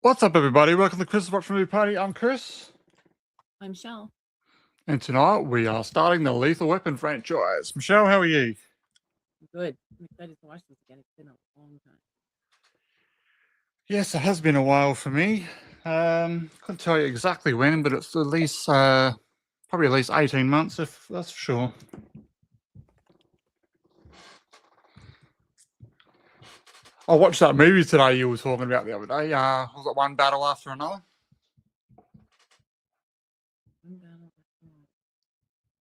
What's up, everybody? Welcome to Chris's Watch Movie Party. I'm Chris, I'm Shell. and tonight we are starting the Lethal Weapon franchise. Michelle, how are you? Good. I'm excited to watch this again. It's been a long time. Yes, it has been a while for me. Couldn't tell you exactly when, but it's at least probably at least 18 months, if that's for sure. I watched that movie today you were talking about the other day. Was it One Battle After Another?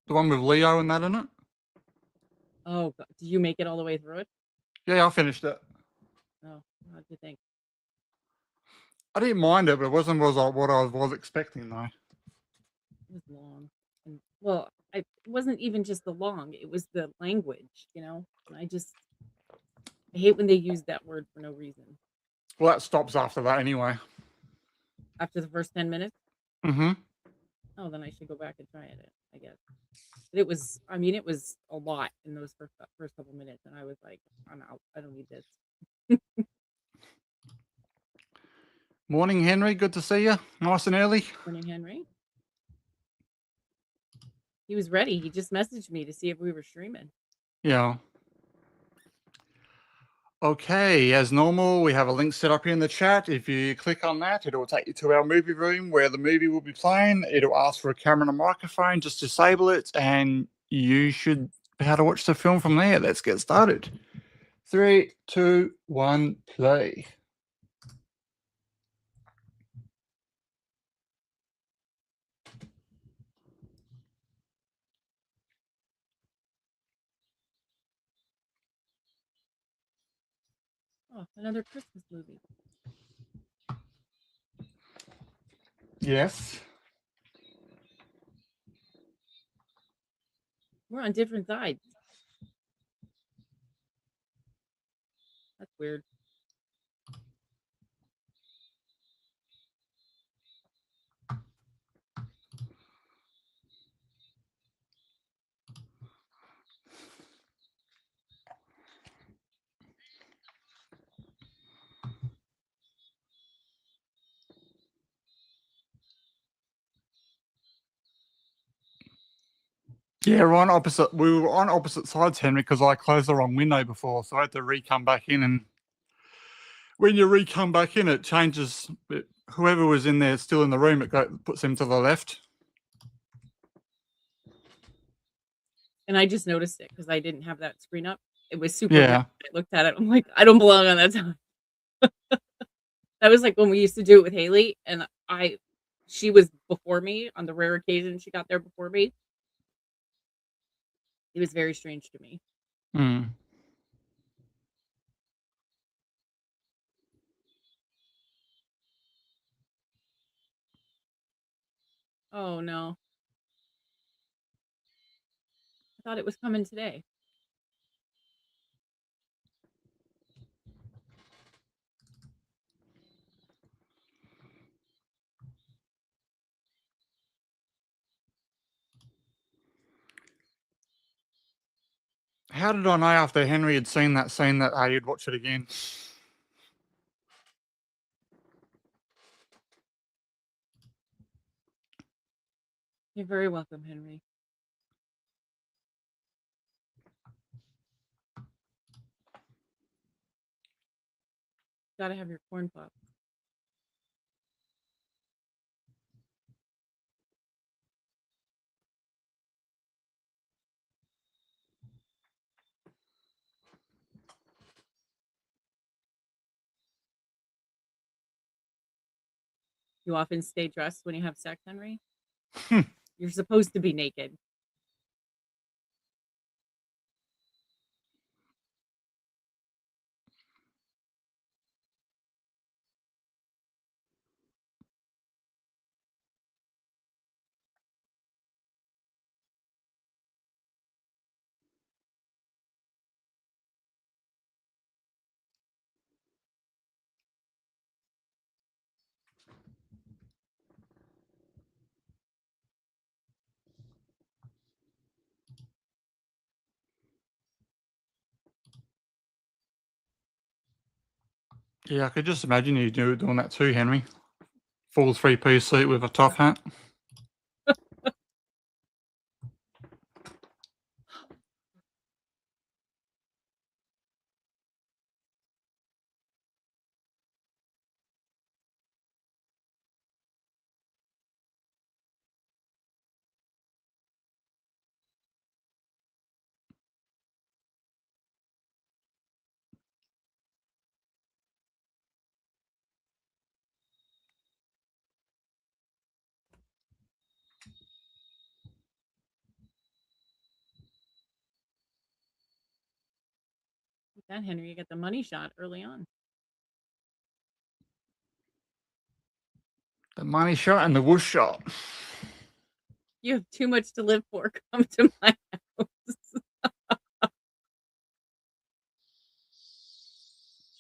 The one with Leo and that in it? Oh, God. Did you make it all the way through it? Yeah, I finished it. Oh, what do you think? I didn't mind it, but it wasn't what I was expecting, though. It was long. And, well, it wasn't even just the long. It was the language, And I hate when they use that word for no reason. Well, that stops after that anyway. After the first 10 minutes? Mm-hmm. Oh, then I should go back and try it, I guess. But it was a lot in those first couple minutes. And I was like, I'm out. I don't need this. Morning, Henry. Good to see you. Nice and early. Morning, Henry. He was ready. He just messaged me to see if we were streaming. Yeah. Okay, as normal, we have a link set up here in the chat. If you click on that, it will take you to our movie room where the movie will be playing. It'll ask for a camera and a microphone. Just disable it, and you should be able to watch the film from there. Let's get started. 3, 2, 1, play. Oh, another Christmas movie. Yes. We're on different sides. That's weird. Yeah, we were on opposite sides, Henry, because I closed the wrong window before, so I had to re-come back in. And when you re-come back in, it changes. Whoever was in there still in the room, it puts him to the left. And I just noticed it because I didn't have that screen up. It was super. Yeah. I looked at it. I'm like, I don't belong on that time. That was like when we used to do it with Haley, and she was before me on the rare occasion she got there before me. It was very strange to me. Mm. Oh no. I thought it was coming today. How did I know after Henry had seen that scene that he'd watch it again? You're very welcome, Henry. Gotta have your corn pop. You often stay dressed when you have sex, Henry? You're supposed to be naked. Yeah, I could just imagine you doing that too, Henry. Full three-piece suit with a top hat. With that, Henry, you get the money shot early on. The money shot and the whoosh shot. You have too much to live for. Come to my house.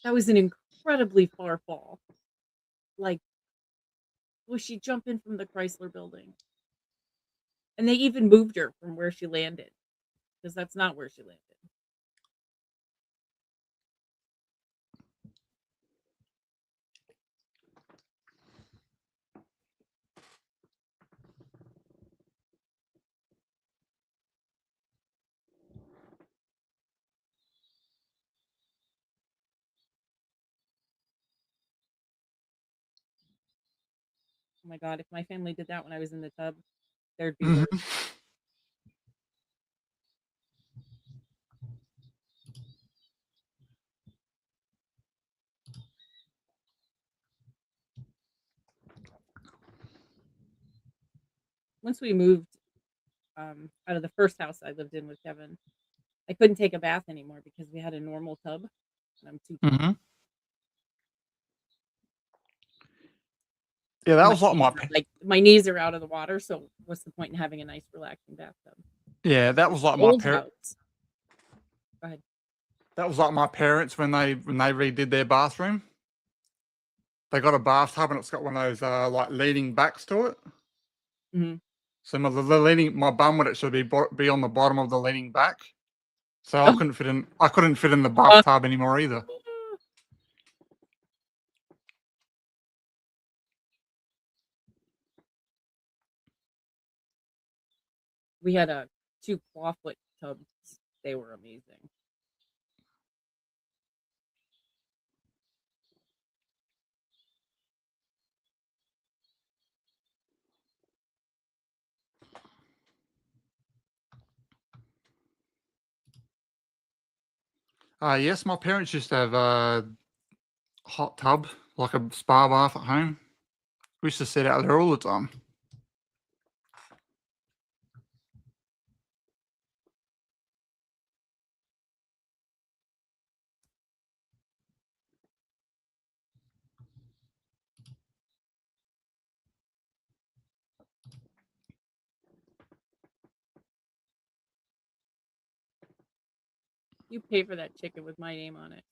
That was an incredibly far fall. Like, was she jumping from the Chrysler building? And they even moved her from where she landed, because that's not where she landed. Oh my god, if my family did that when I was in the tub, there'd be worse. Once we moved out of the first house I lived in with Kevin, I couldn't take a bath anymore because we had a normal tub, and I'm too tall. Yeah, that My was like knees are, like, my knees are out of the water, so what's the point in having a nice relaxing bathtub? yeah, that was like my Old parents. house. Go ahead. That was like my parents when they redid their bathroom. They got a bathtub and it's got one of those like leaning backs to it. Mhm. So the leaning, my bum would actually be on the bottom of the leaning back. So I Oh. couldn't fit in. I couldn't fit in the bathtub anymore either. We had a 2 clawfoot tubs. They were amazing. Yes, my parents used to have a hot tub, like a spa bath at home. We used to sit out there all the time. You pay for that chicken with my name on it.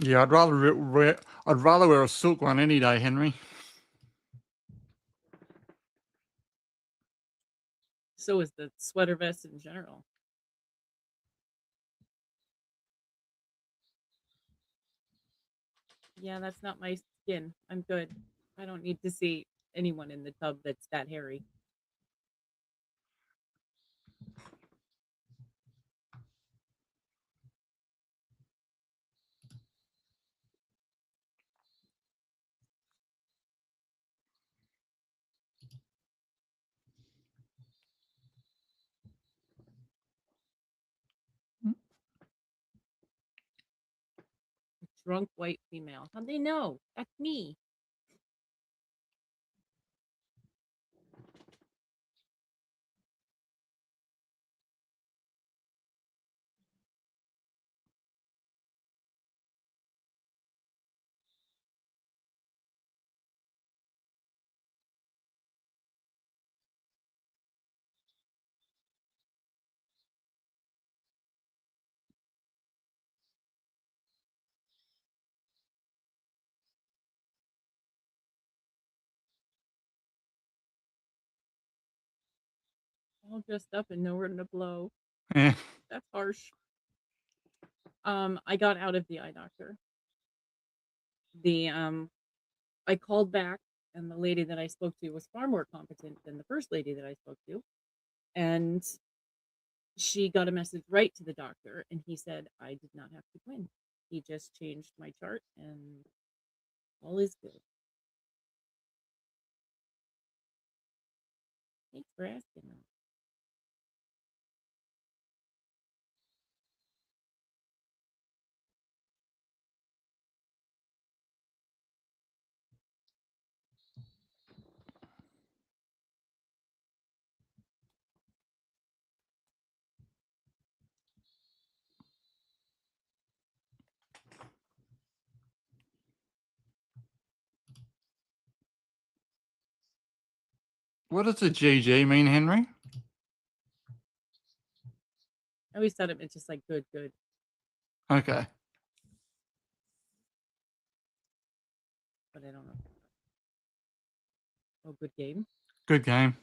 Yeah, I'd rather wear a silk one any day, Henry. So is the sweater vest in general. Yeah, that's not my skin. I'm good. I don't need to see anyone in the tub that's that hairy. A drunk white female. How'd they know? That's me. All dressed up and nowhere to blow. Yeah. That's harsh. I got out of the eye doctor. I called back, and the lady that I spoke to was far more competent than the first lady that I spoke to. And she got a message right to the doctor, and he said I did not have to go in. He just changed my chart, and all is good. Thanks for asking. What does a GG mean, Henry? I always thought it meant just like good, good. Okay. But I don't know. Oh, good game. Good game.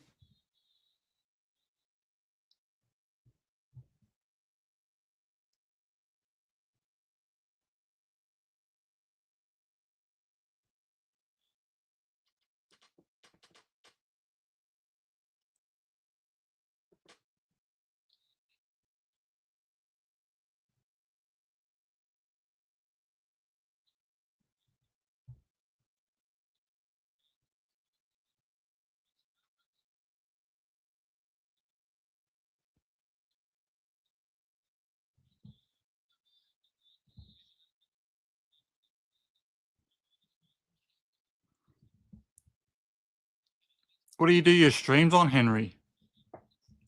What do you do your streams on, Henry?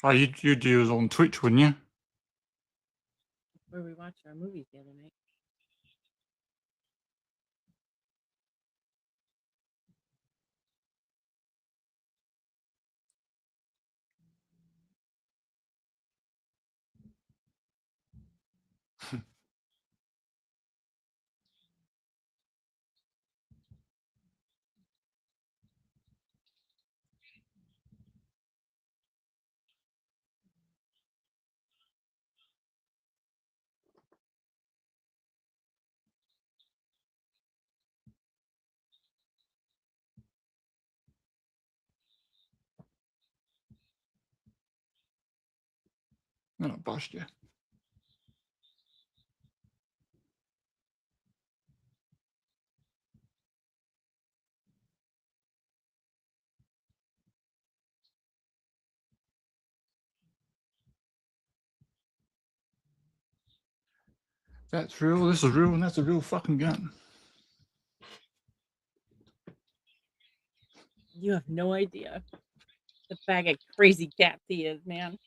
Oh, you'd do it on Twitch, wouldn't you? Where we watched our movies the other night. I'm gonna bust you. That's real. This is real, and that's a real fucking gun. You have no idea the bag of crazy cats he is, man.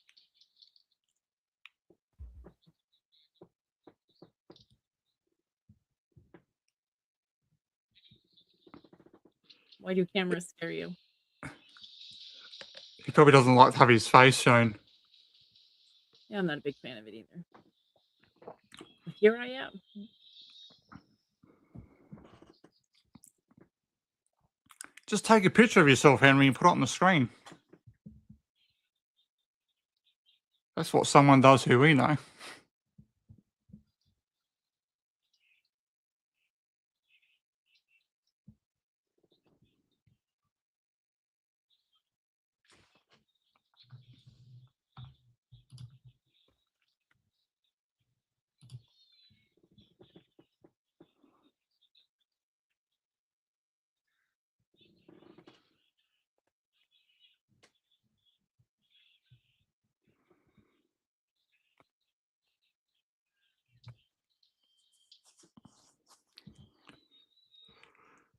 Why do cameras scare you? He probably doesn't like to have his face shown. Yeah, I'm not a big fan of it either. But here I am. Just take a picture of yourself, Henry, and put it on the screen. That's what someone does who we know.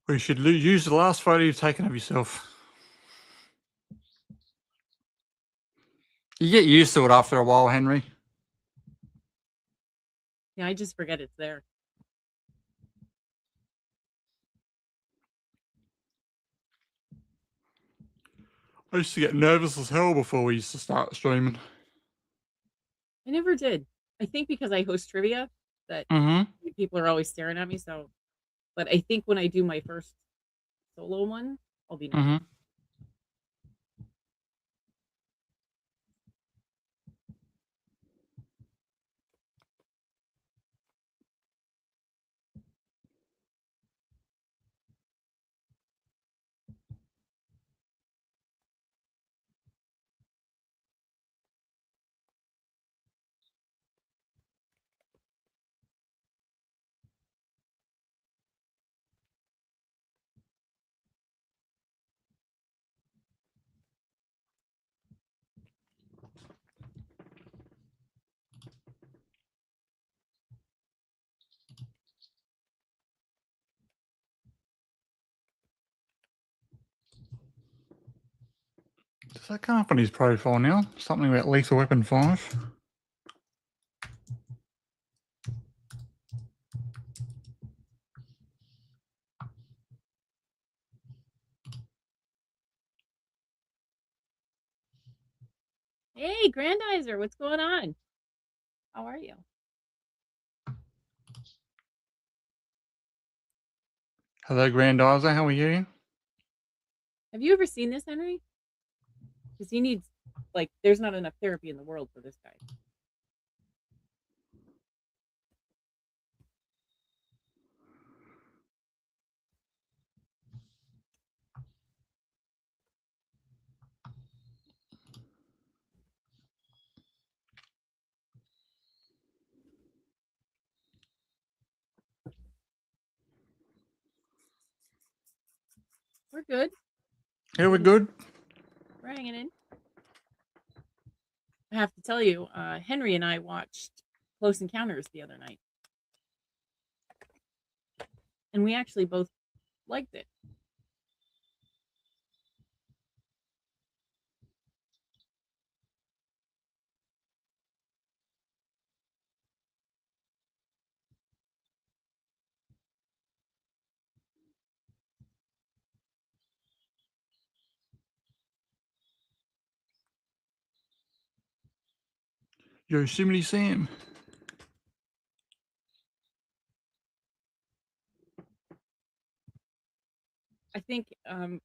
We should use the last photo you've taken of yourself. You get used to it after a while, Henry. Yeah, I just forget it's there. I used to get nervous as hell before we used to start streaming. I never did. I think because I host trivia that people are always staring at me. So, but I think when I do my first solo one, I'll be nervous. Does that come up on his profile now? Something about Lethal Weapon 5? Hey, Grandizer, what's going on? How are you? Hello, Grandizer. How are you? Have you ever seen this, Henry? Because he needs, like, there's not enough therapy in the world for this guy. We're good. Yeah, we're good. We're hanging in. I have to tell you, Henry and I watched Close Encounters the other night. And we actually both liked it. Yosemite Sam. I think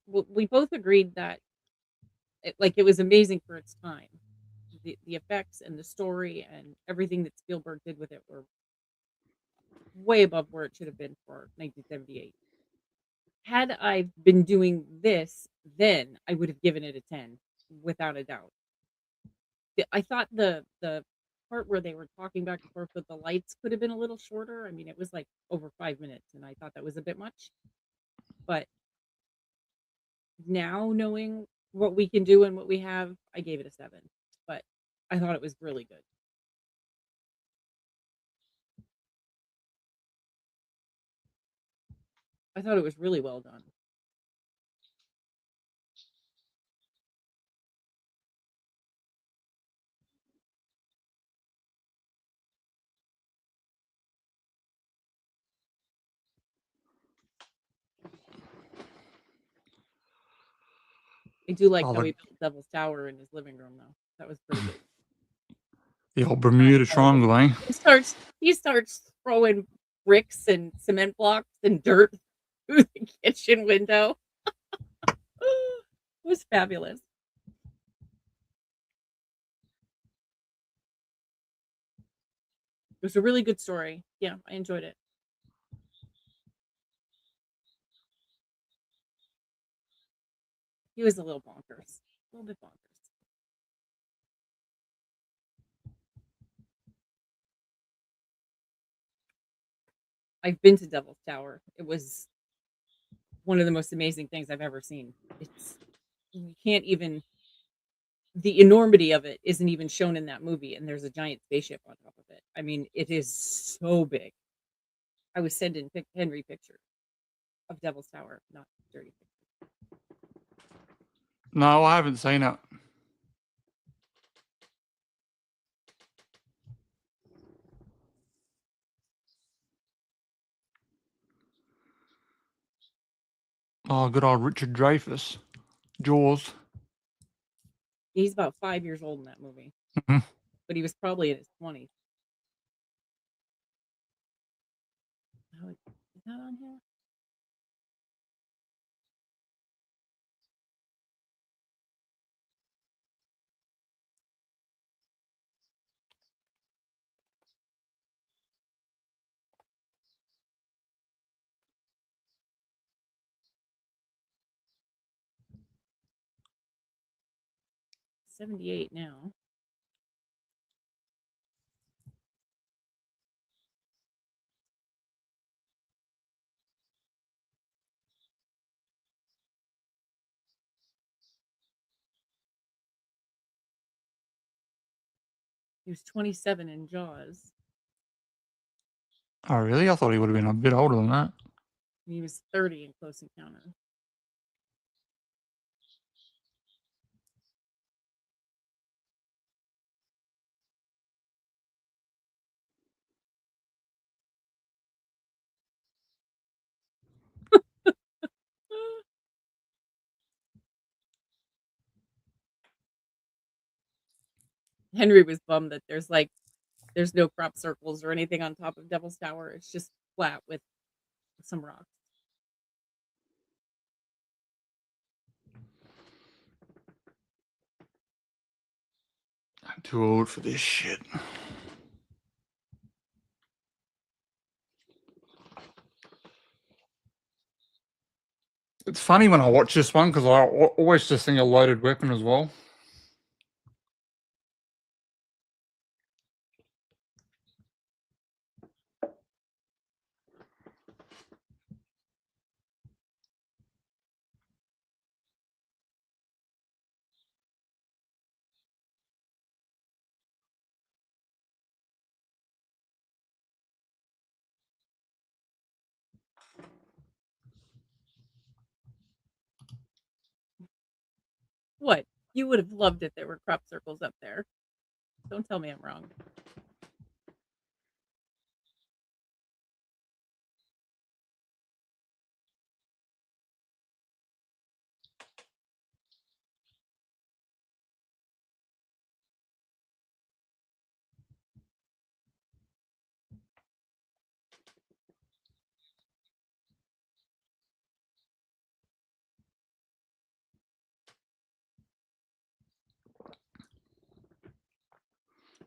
we both agreed that it was amazing for its time. The effects and the story and everything that Spielberg did with it were way above where it should have been for 1978. Had I been doing this then, I would have given it a 10 without a doubt. I thought the part where they were talking back and forth with the lights could have been a little shorter. I mean, it was like over 5 minutes, and I thought that was a bit much. But now knowing what we can do and what we have, I gave it a 7. But I thought it was really good. I thought it was really well done. I do like how he built Devil's Tower in his living room, though. That was pretty good. The old Bermuda Triangle, eh? He starts throwing bricks and cement blocks and dirt through the kitchen window. It was fabulous. It was a really good story. Yeah, I enjoyed it. He was a little bonkers. A little bit bonkers. I've been to Devil's Tower. It was one of the most amazing things I've ever seen. It's you can't even the enormity of it isn't even shown in that movie, and there's a giant spaceship on top of it. I mean, it is so big. I was sending Henry pictures of Devil's Tower, not dirty pictures. No, I haven't seen it. Oh, good old Richard Dreyfuss. Jaws. He's about 5 years old in that movie, Mhm. but he was probably in his 20s. Oh, is that on here? '78 now. He was 27 in Jaws. Oh, really? I thought he would have been a bit older than that. And he was 30 in Close Encounter. Henry was bummed that there's no crop circles or anything on top of Devil's Tower. It's just flat with some rocks. I'm too old for this shit. It's funny when I watch this one because I always just think a loaded weapon as well. What? You would have loved it there were crop circles up there. Don't tell me I'm wrong.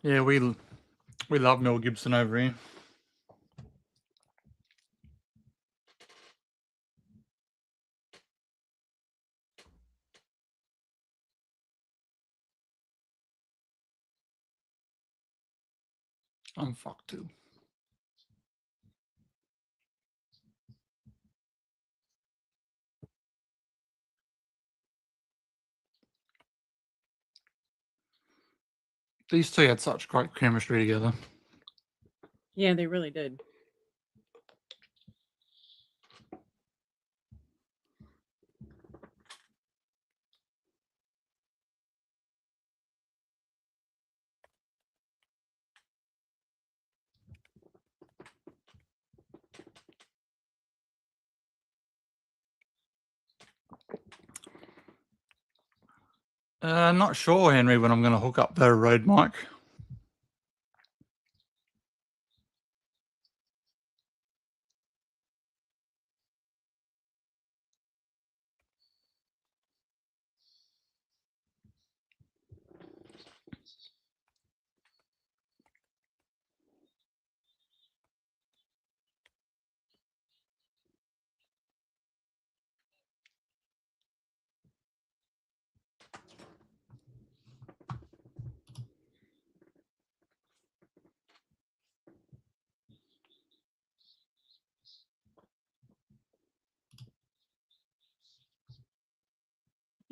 Yeah, we love Mel Gibson over here. I'm fucked too. These two had such great chemistry together. Yeah, they really did. Not sure, Henry, when I'm going to hook up the Rode mic.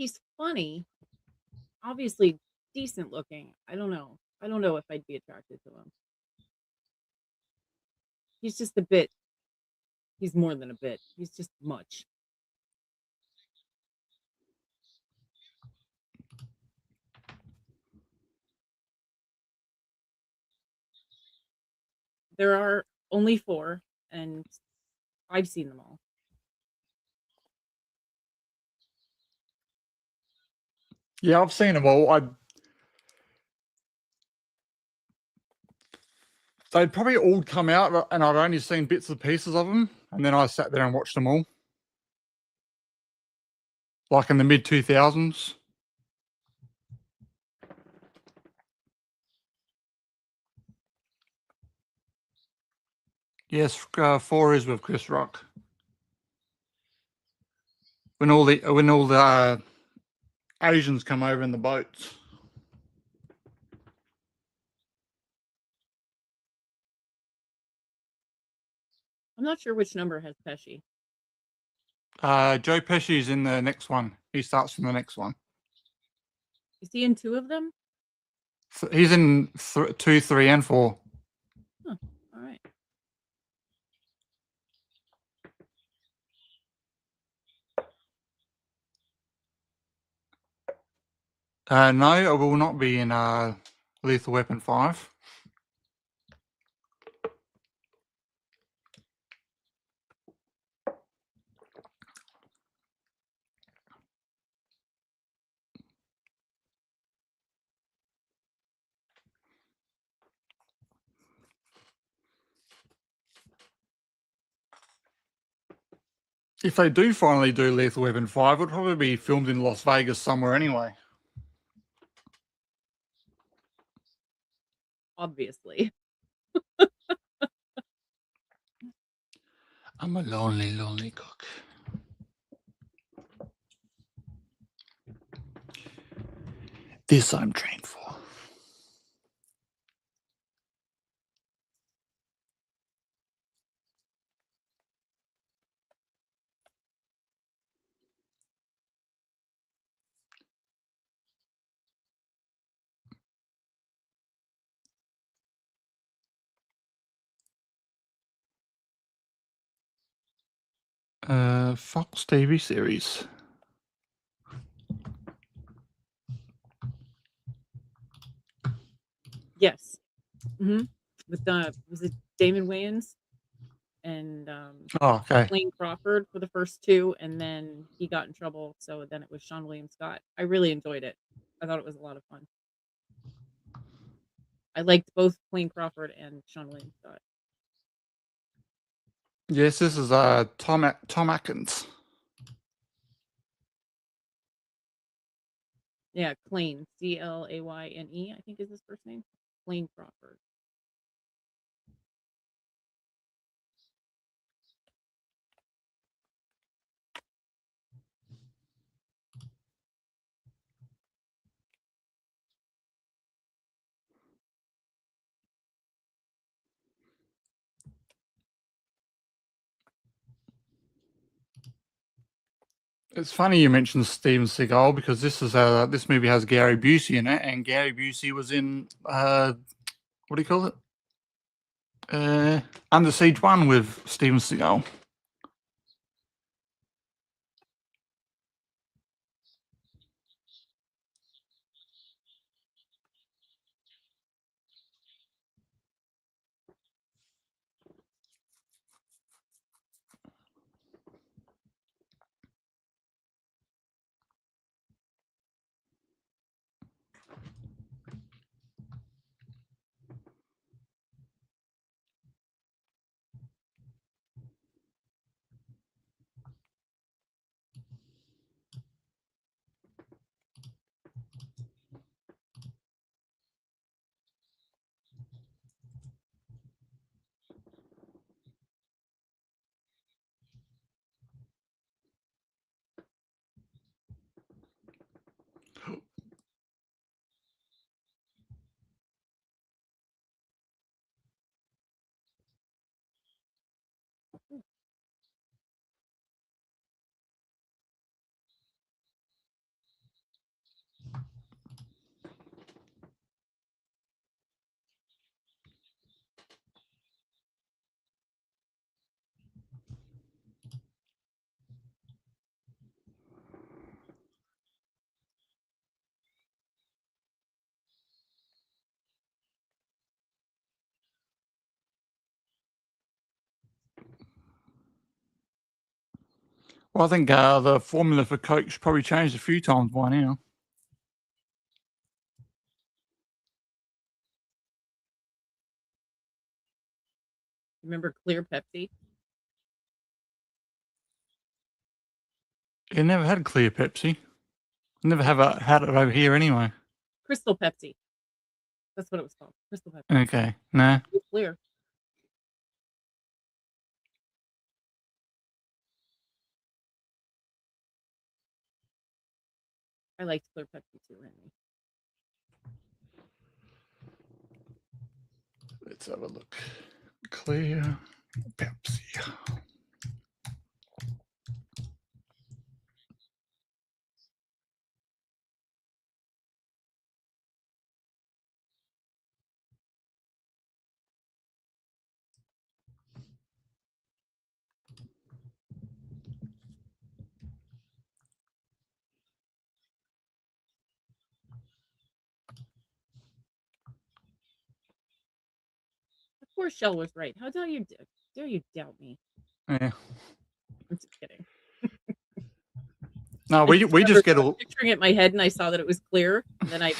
he's funny, obviously decent looking. I don't know. I don't know if I'd be attracted to him. He's just a bit. He's more than a bit. He's just much. There are only 4, and I've seen them all. Yeah, I've seen them all. They'd probably all come out, and I'd only seen bits and pieces of them, and then I sat there and watched them all, like in the mid 2000s. Yes, 4 is with Chris Rock. When all the Asians come over in the boats. I'm not sure which number has Pesci. Joe Pesci's in the next one. He starts from the next one. Is he in 2 of them? He's in 2, 3, and 4. Huh. All right. No, it will not be in Lethal Weapon 5. If they do finally do Lethal Weapon 5, it'll probably be filmed in Las Vegas somewhere anyway. Obviously. I'm a lonely, lonely cook. This I'm trained for. Fox TV series. Yes. With was it Damon Wayans and Oh, okay. Lane Crawford for the first 2, and then he got in trouble, so then it was Sean William Scott. I really enjoyed it. I thought it was a lot of fun. I liked both Lane Crawford and Sean William Scott. Yes, this is Tom Atkins. Yeah, Clayne, Clayne, I think is his first name. Lane Crawford. It's funny you mentioned Steven Seagal because this movie has Gary Busey in it, and Gary Busey was in what do you call it? Under Siege 1 with Steven Seagal. Well, I think the formula for Coke should probably changed a few times by now. Remember clear Pepsi? You never had clear Pepsi. Never had it over here anyway. Crystal Pepsi. That's what it was called. Crystal Pepsi. Okay, nah. It was clear. I liked clear Pepsi too, Henry. Let's have a look. Clear Pepsi. Of course, Shell was right. How dare you doubt me? Yeah. I'm just kidding. No, we just get all picturing it in my head, and I saw that it was clear. And then I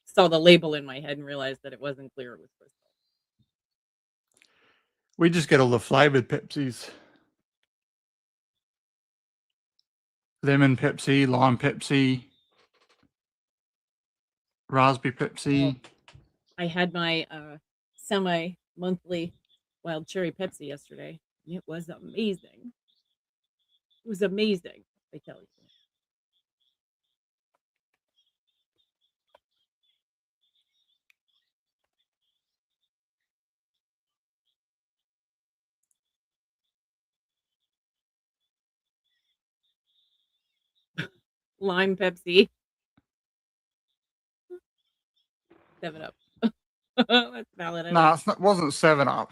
saw the label in my head and realized that it wasn't clear; it was crystal. We just get all the flavored Pepsis. Lemon Pepsi, lime Pepsi, raspberry Pepsi. I had my semi-monthly wild cherry Pepsi yesterday. And it was amazing. It was amazing, I tell you. Lime Pepsi. 7-Up. That's valid. No, it wasn't 7-Up.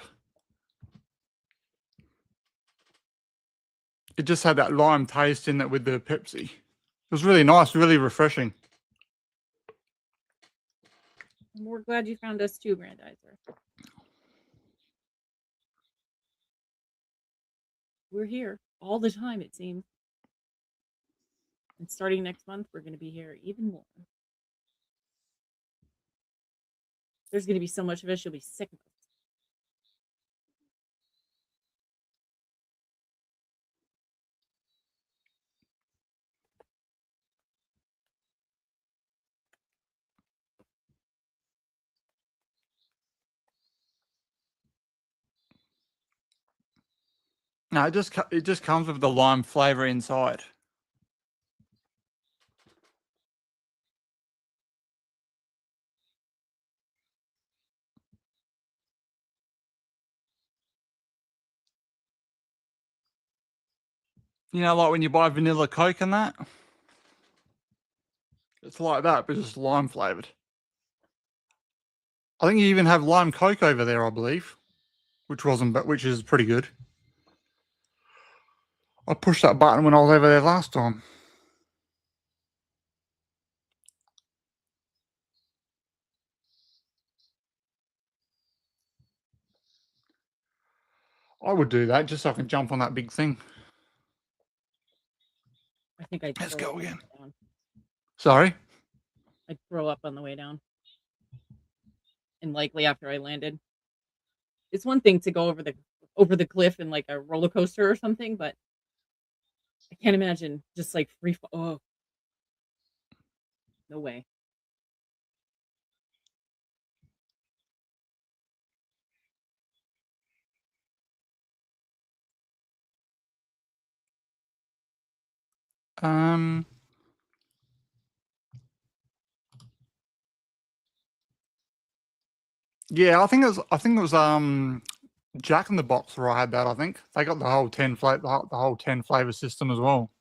It just had that lime taste in it with the Pepsi. It was really nice, really refreshing. We're glad you found us too, Grandizer. We're here all the time, it seems. And starting next month, we're going to be here even more. There's going to be so much of us, you'll be sick of us. No, it just comes with the lime flavor inside. You know, like when you buy vanilla Coke and that? It's like that, but just lime flavored. I think you even have lime Coke over there, I believe, which is pretty good. I pushed that button when I was over there last time. I would do that just so I can jump on that big thing. I think I'd Let's go again. Down. Sorry? I'd throw up on the way down. And likely after I landed. It's one thing to go over the cliff in like a roller coaster or something, but I can't imagine just like free fall. Oh. No way. Yeah, I think it was Jack in the Box where I had that. I think they got the whole 10 flavor system as well.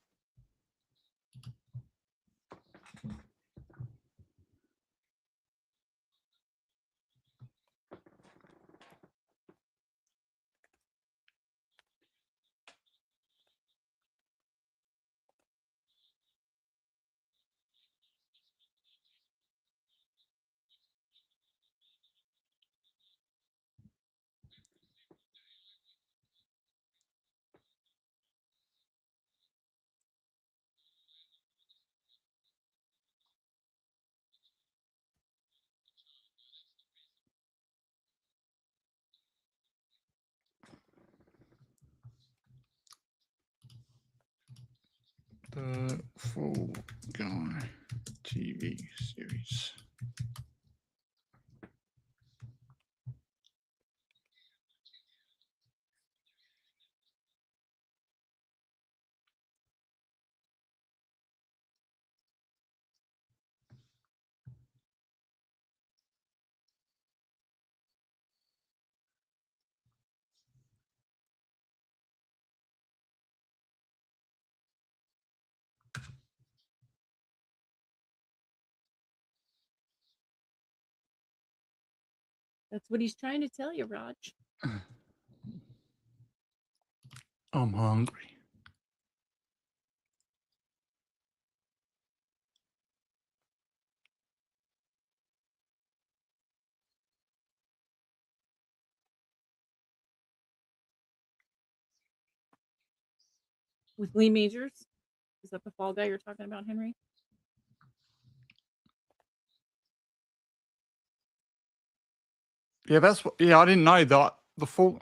The Fall Guy TV series. That's what he's trying to tell you, Raj. I'm hungry. With Lee Majors? Is that the Fall Guy you're talking about, Henry? Yeah, that's what. Yeah, I didn't know that the full.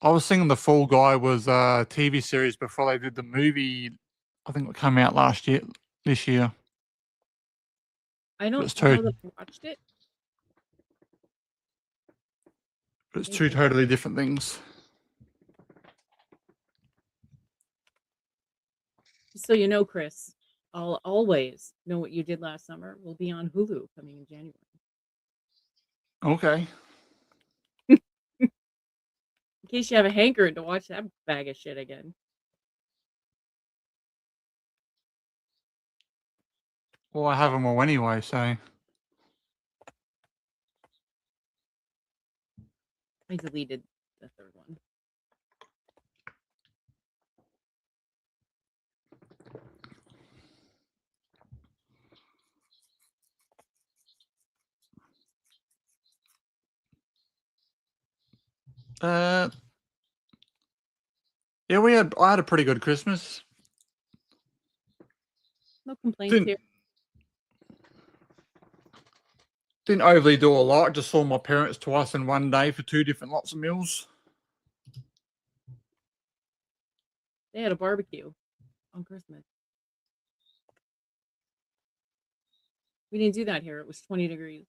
I was thinking the Fall Guy was a TV series before they did the movie. I think it came out this year. I don't It's know two. that I watched it. It's Maybe two I did. totally different things. Just so you know, Chris, I'll always know what you did last summer. Will be on Hulu coming in January. Okay. In case you have a hankering to watch that bag of shit again. Well, I have them all anyway, so. I deleted the third one. Yeah, I had a pretty good Christmas. No complaints here. Didn't overly do a lot. Just saw my parents twice in one day for 2 different lots of meals. They had a barbecue on Christmas. We didn't do that here. It was 20 degrees.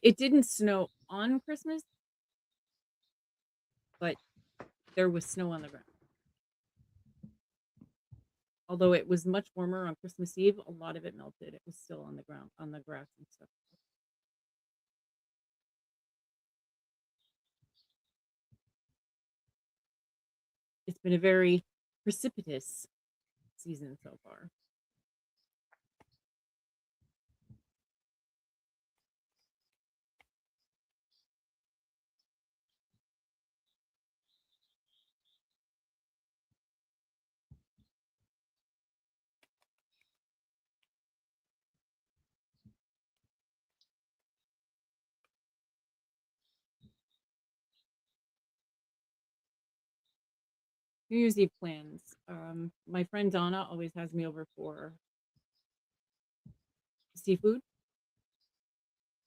It didn't snow on Christmas, but there was snow on the ground. Although it was much warmer on Christmas Eve, a lot of it melted. It was still on the ground, on the grass and stuff. It's been a very precipitous season so far. New Year's Eve plans. My friend Donna always has me over for seafood,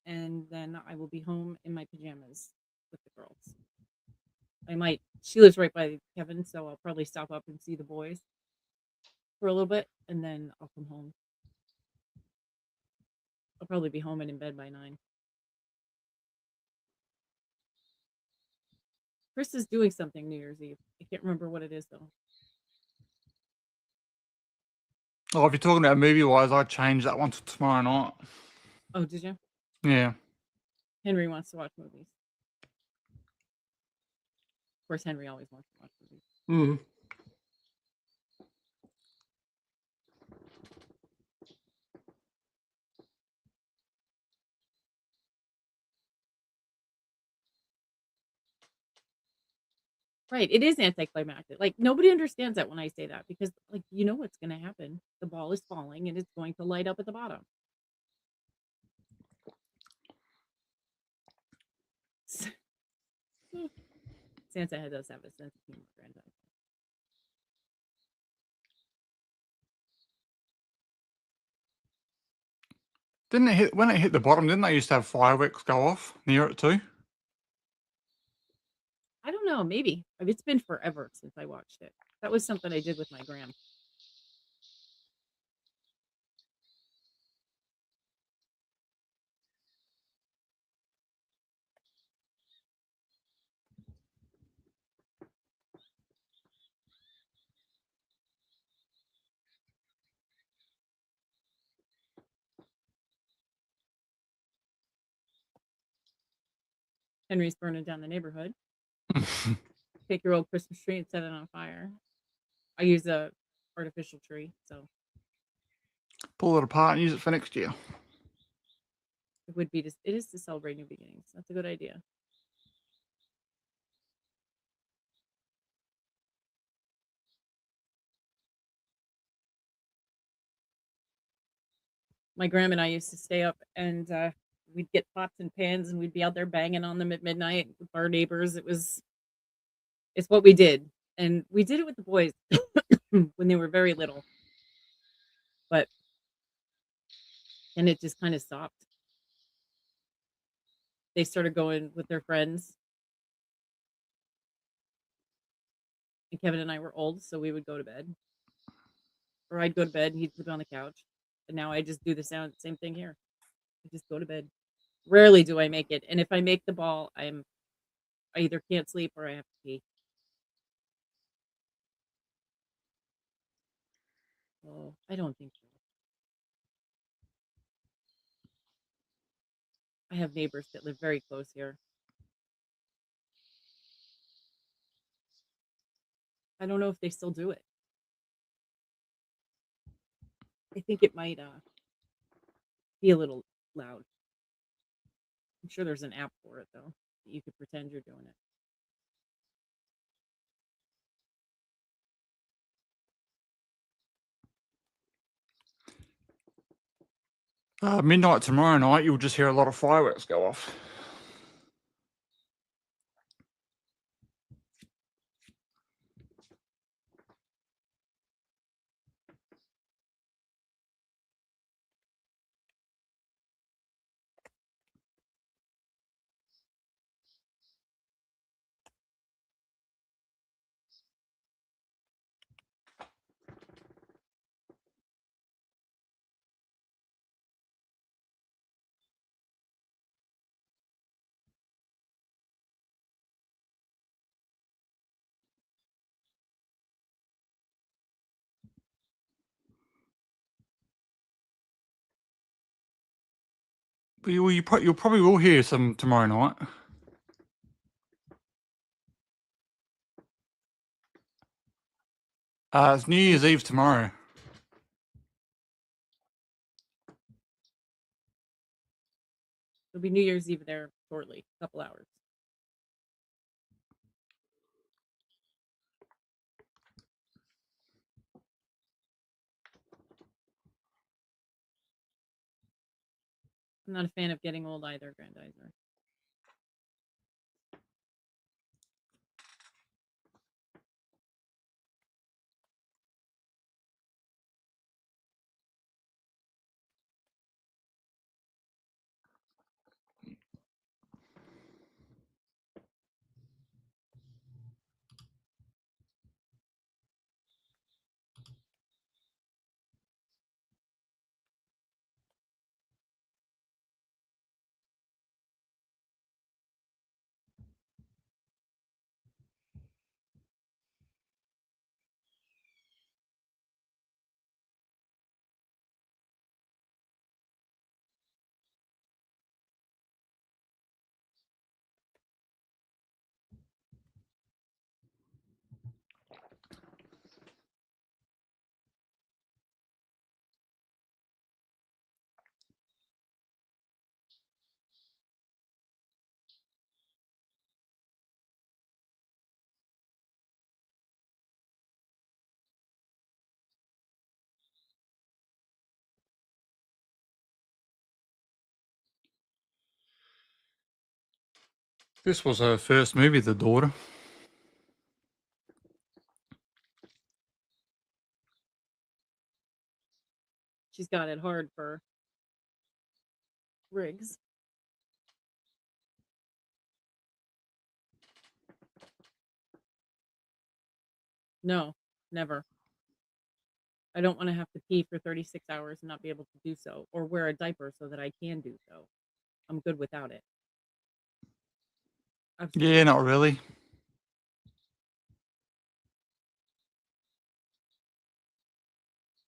and then I will be home in my pajamas with the girls. She lives right by Kevin, so I'll probably stop up and see the boys for a little bit, and then I'll come home. I'll probably be home and in bed by 9. Chris is doing something New Year's Eve. I can't remember what it is, though. Oh, if you're talking about movie-wise, I changed that one to tomorrow night. Oh, did you? Yeah. Henry wants to watch movies. Of course, Henry always wants to watch movies. Mm. Right, it is anticlimactic. Like, nobody understands that when I say that because, like, you know what's gonna happen. The ball is falling and it's going to light up at the bottom. Santa does have a sense of humor, Granddad. Didn't it hit when it hit the bottom? Didn't they used to have fireworks go off near it too? I don't know, maybe. I mean, it's been forever since I watched it. That was something I did with my gram. Henry's burning down the neighborhood. Take your old Christmas tree and set it on fire. I use a artificial tree, so Pull it apart and use it for next year. it would be just it is to celebrate new beginnings. That's a good idea. My grandma and I used to stay up and we'd get pots and pans and we'd be out there banging on them at midnight with our neighbors. It's what we did. And we did it with the boys when they were very little. But and it just kind of stopped. They started going with their friends. And Kevin and I were old, so we would go to bed. Or I'd go to bed and he'd sleep on the couch. And now I just do the same thing here. I just go to bed. Rarely do I make it. And if I make the ball, I either can't sleep or I have to pee. Oh, I don't think so. I have neighbors that live very close here. I don't know if they still do it. I think it might be a little loud. I'm sure there's an app for it though. That you could pretend you're doing it. Midnight tomorrow night, you'll just hear a lot of fireworks go off. But you'll probably will hear some tomorrow night. It's New Year's Eve tomorrow. It'll be New Year's Eve there shortly, a couple hours. I'm not a fan of getting old either, Grandizer. This was her first movie, The Daughter. she's got it hard for Riggs. No, never. I don't want to have to pee for 36 hours and not be able to do so, or wear a diaper so that I can do so. I'm good without it. Absolutely. Yeah, not really.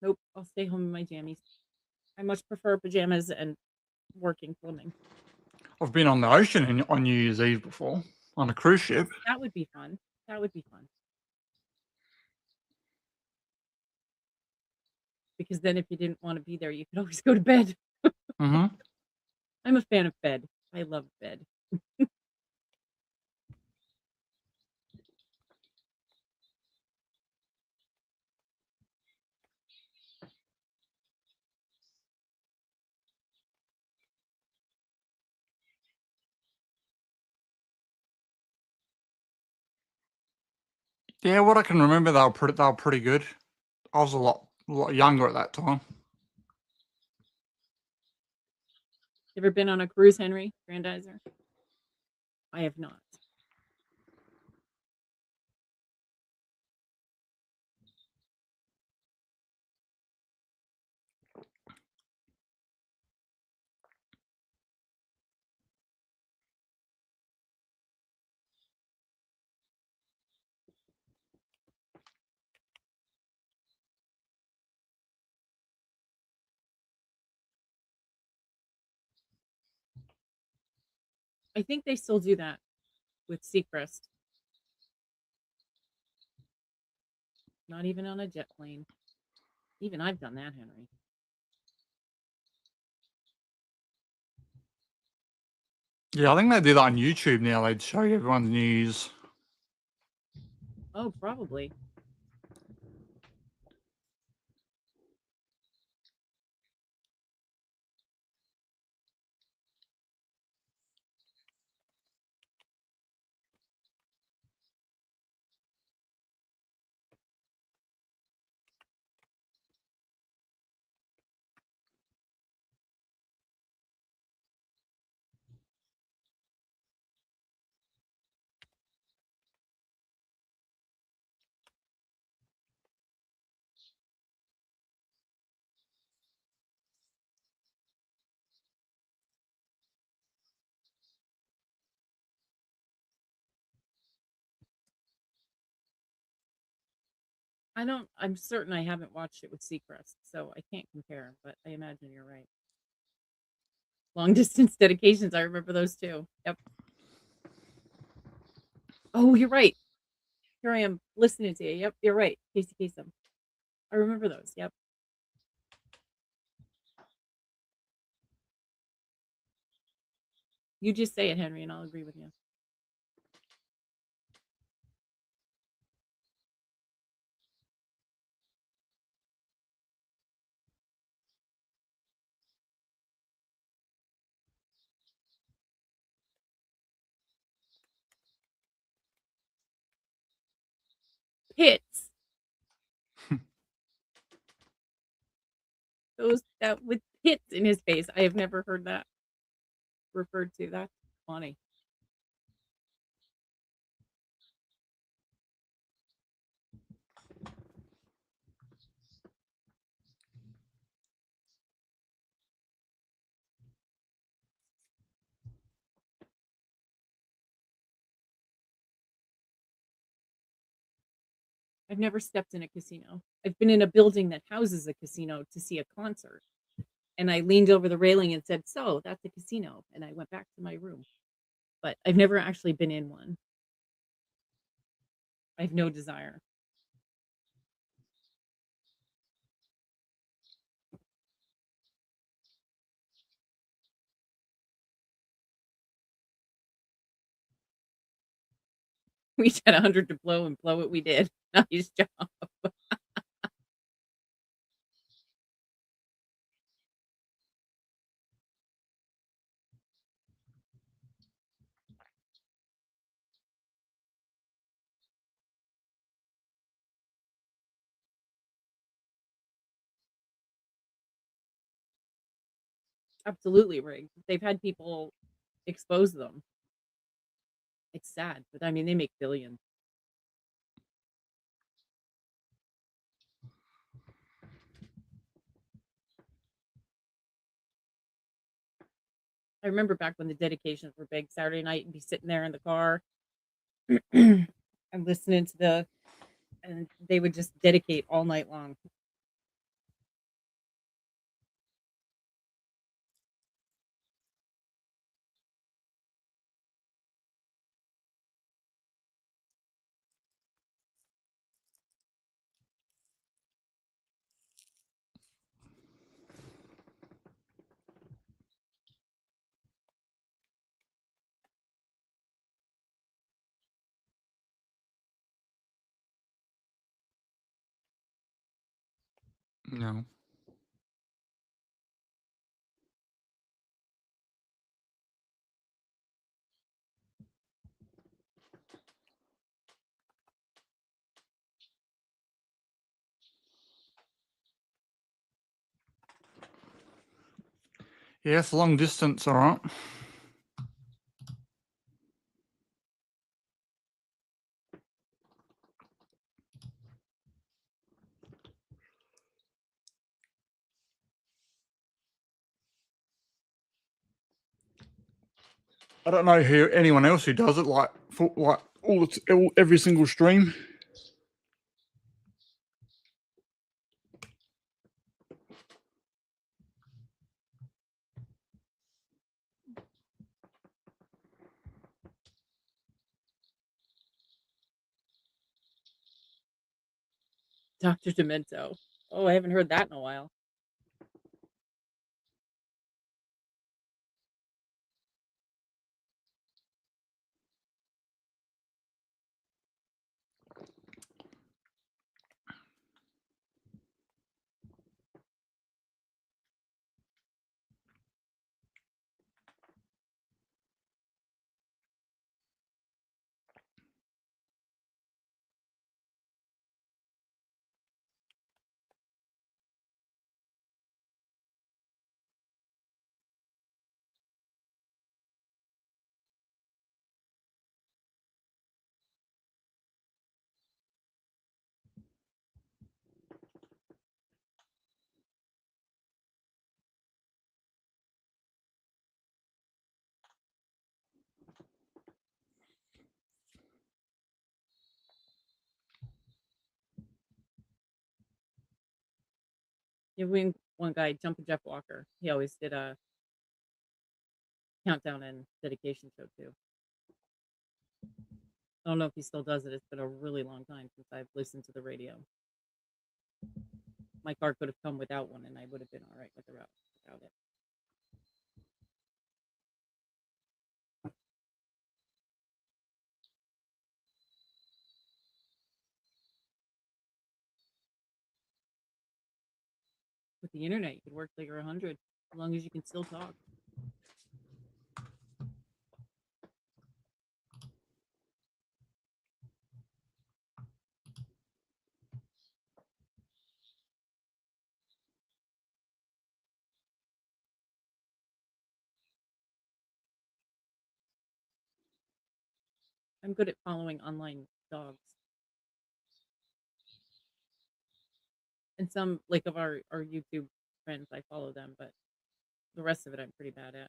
Nope. I'll stay home in my jammies. I much prefer pajamas and working plumbing. I've been on the ocean on New Year's Eve before on a cruise ship. That would be fun. That would be fun. Because then if you didn't want to be there, you could always go to bed. Hmm. I'm a fan of bed. I love bed. Yeah, what I can remember, they were pretty good. I was a lot younger at that time. You ever been on a cruise, Henry Grandizer? I have not. I think they still do that with Seacrest. Not even on a jet plane. Even I've done that, Henry. Yeah, I think they do that on YouTube now. They'd show you everyone's news. Oh, probably. I'm certain I haven't watched it with Seacrest, so I can't compare, but I imagine you're right. Long distance dedications, I remember those too. Yep. Oh, you're right. Here I am listening to you. Yep, you're right. Casey Kasem. I remember those. Yep. You just say it, Henry, and I'll agree with you. Hits. Those that with hits in his face. I have never heard that referred to. That's funny. I've never stepped in a casino. I've been in a building that houses a casino to see a concert. And I leaned over the railing and said, "So that's a casino." And I went back to my room. But I've never actually been in one. I have no desire. We each had 100 to blow and blow it we did. Nice job. absolutely rigged. They've had people expose them. It's sad, but I mean, they make billions. I remember back when the dedications were big Saturday night and be sitting there in the car and listening to and they would just dedicate all night long. No. Yes, long distance, all right. I don't know who anyone else who does it like for like every single stream. Dr. Demento. Oh, I haven't heard that in a while. Yeah, one guy, Jumpin' Jeff Walker. He always did a countdown and dedication show too. I don't know if he still does it. It's been a really long time since I've listened to the radio. My car could have come without one, and I would have been all right without it. With the internet, you could work till you're 100, as long as you can still talk. I'm good at following online dogs. And some like of our YouTube friends, I follow them, but the rest of it I'm pretty bad at.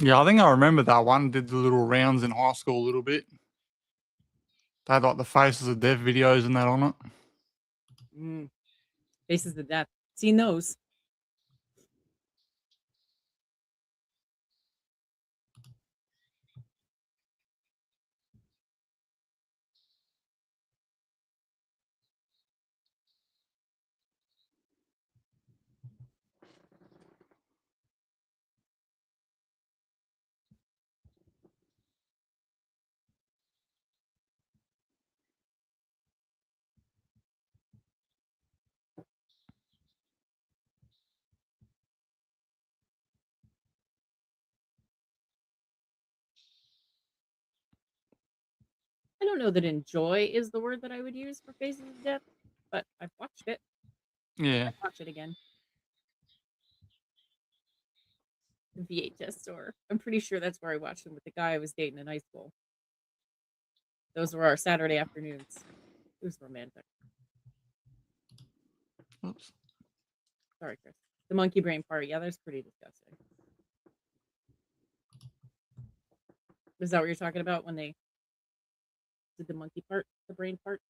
Yeah, I think I remember that one. Did the little rounds in high school a little bit. They had like the faces of death videos and that on it. Faces of Death. Seen those. I don't know that enjoy is the word that I would use for Faces of Death, but I've watched it. Yeah. I'd watch it again. The VHS store. I'm pretty sure that's where I watched them with the guy I was dating in high school. Those were our Saturday afternoons. It was romantic. Oops. Sorry, Chris. The monkey brain part. Yeah, that's pretty disgusting. Is that what you're talking about when they did the monkey part, the brain part?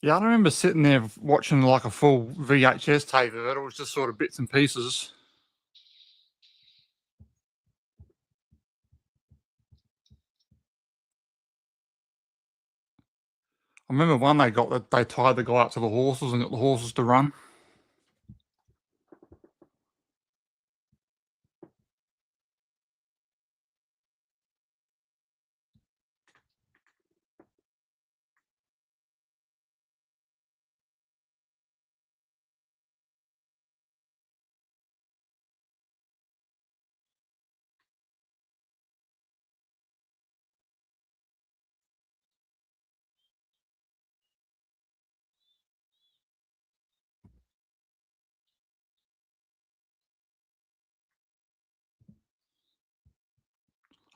Yeah, I don't remember sitting there watching like a full VHS tape of it. It was just sort of bits and pieces. I remember one they tied the guy up to the horses and got the horses to run.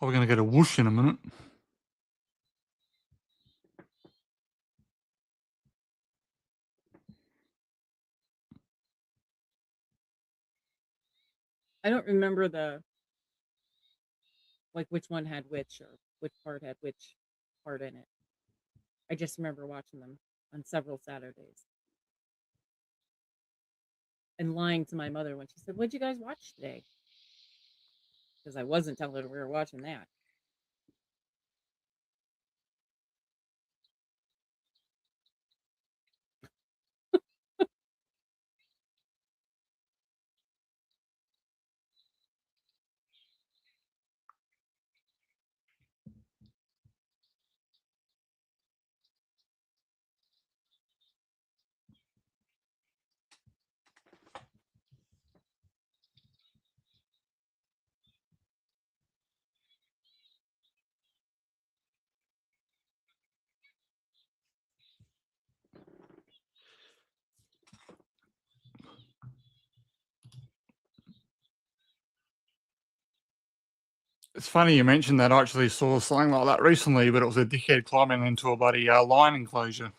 Oh, we're gonna get a whoosh in a minute. I don't remember which one had which or which part had which part in it. I just remember watching them on several Saturdays and lying to my mother when she said, "What'd you guys watch today?" Because I wasn't telling her we were watching that. It's funny you mentioned that. I actually saw something like that recently, but it was a dickhead climbing into a bloody lion enclosure.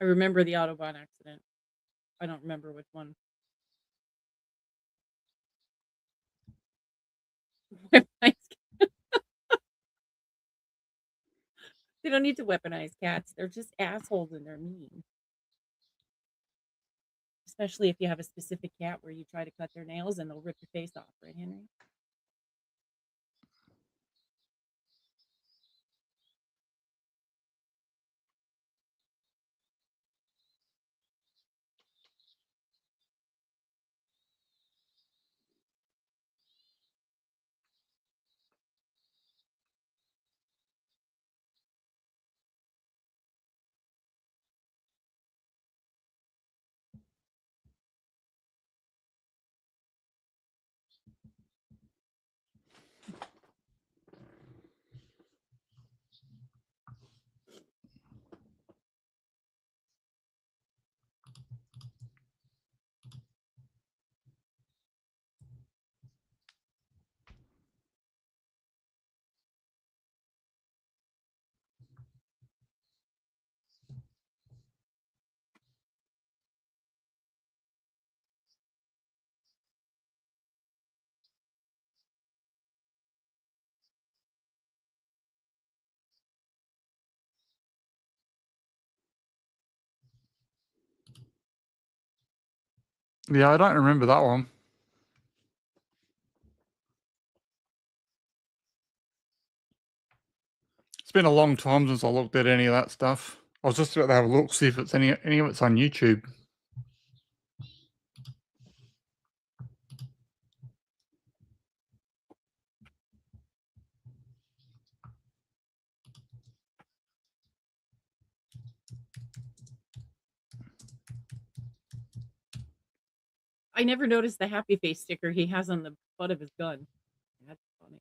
I remember the Autobahn accident. I don't remember which one. Weaponized They don't need to weaponize cats. They're just assholes and they're mean. Especially if you have a specific cat where you try to cut their nails and they'll rip your face off, right, Henry? Yeah, I don't remember that one. It's been a long time since I looked at any of that stuff. I was just about to have a look, see if it's any of it's on YouTube. I never noticed the happy face sticker he has on the butt of his gun. That's funny.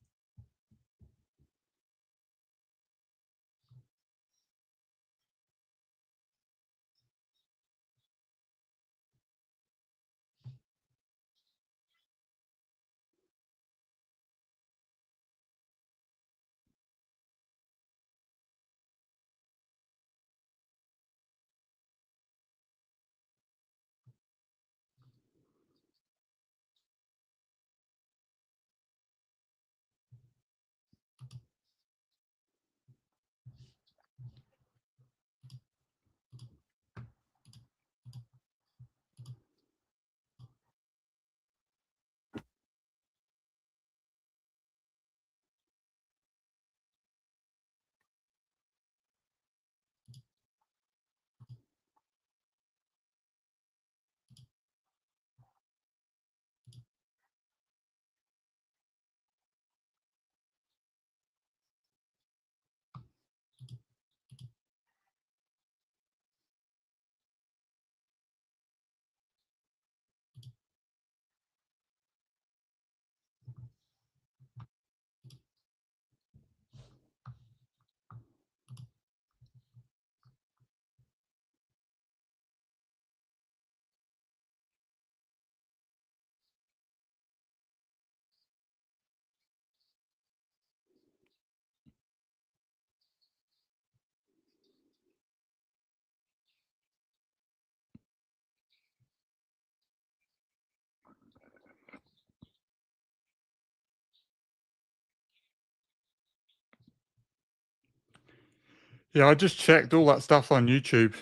Yeah, I just checked all that stuff on YouTube.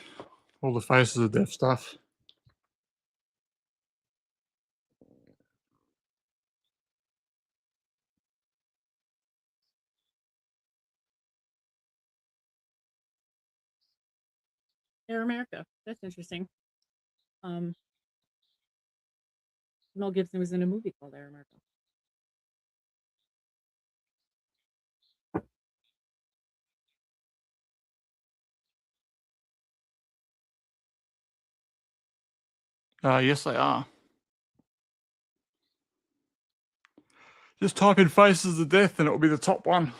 All the Faces of Death stuff. Air America. That's interesting. Mel Gibson was in a movie called Air America. Yes, they are. Just type in Faces of Death and it will be the top one.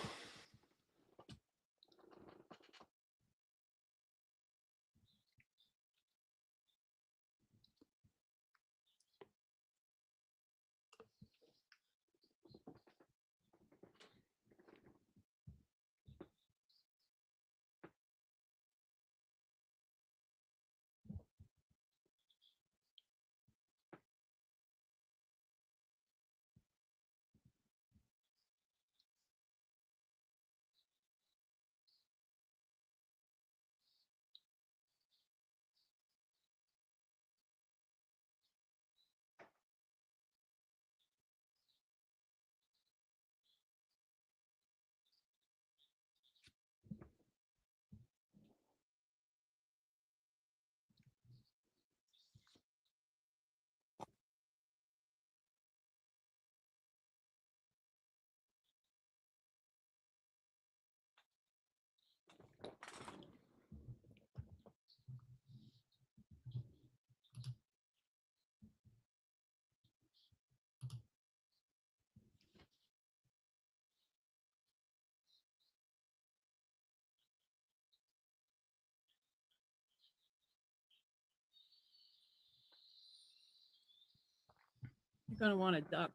gonna want a duck.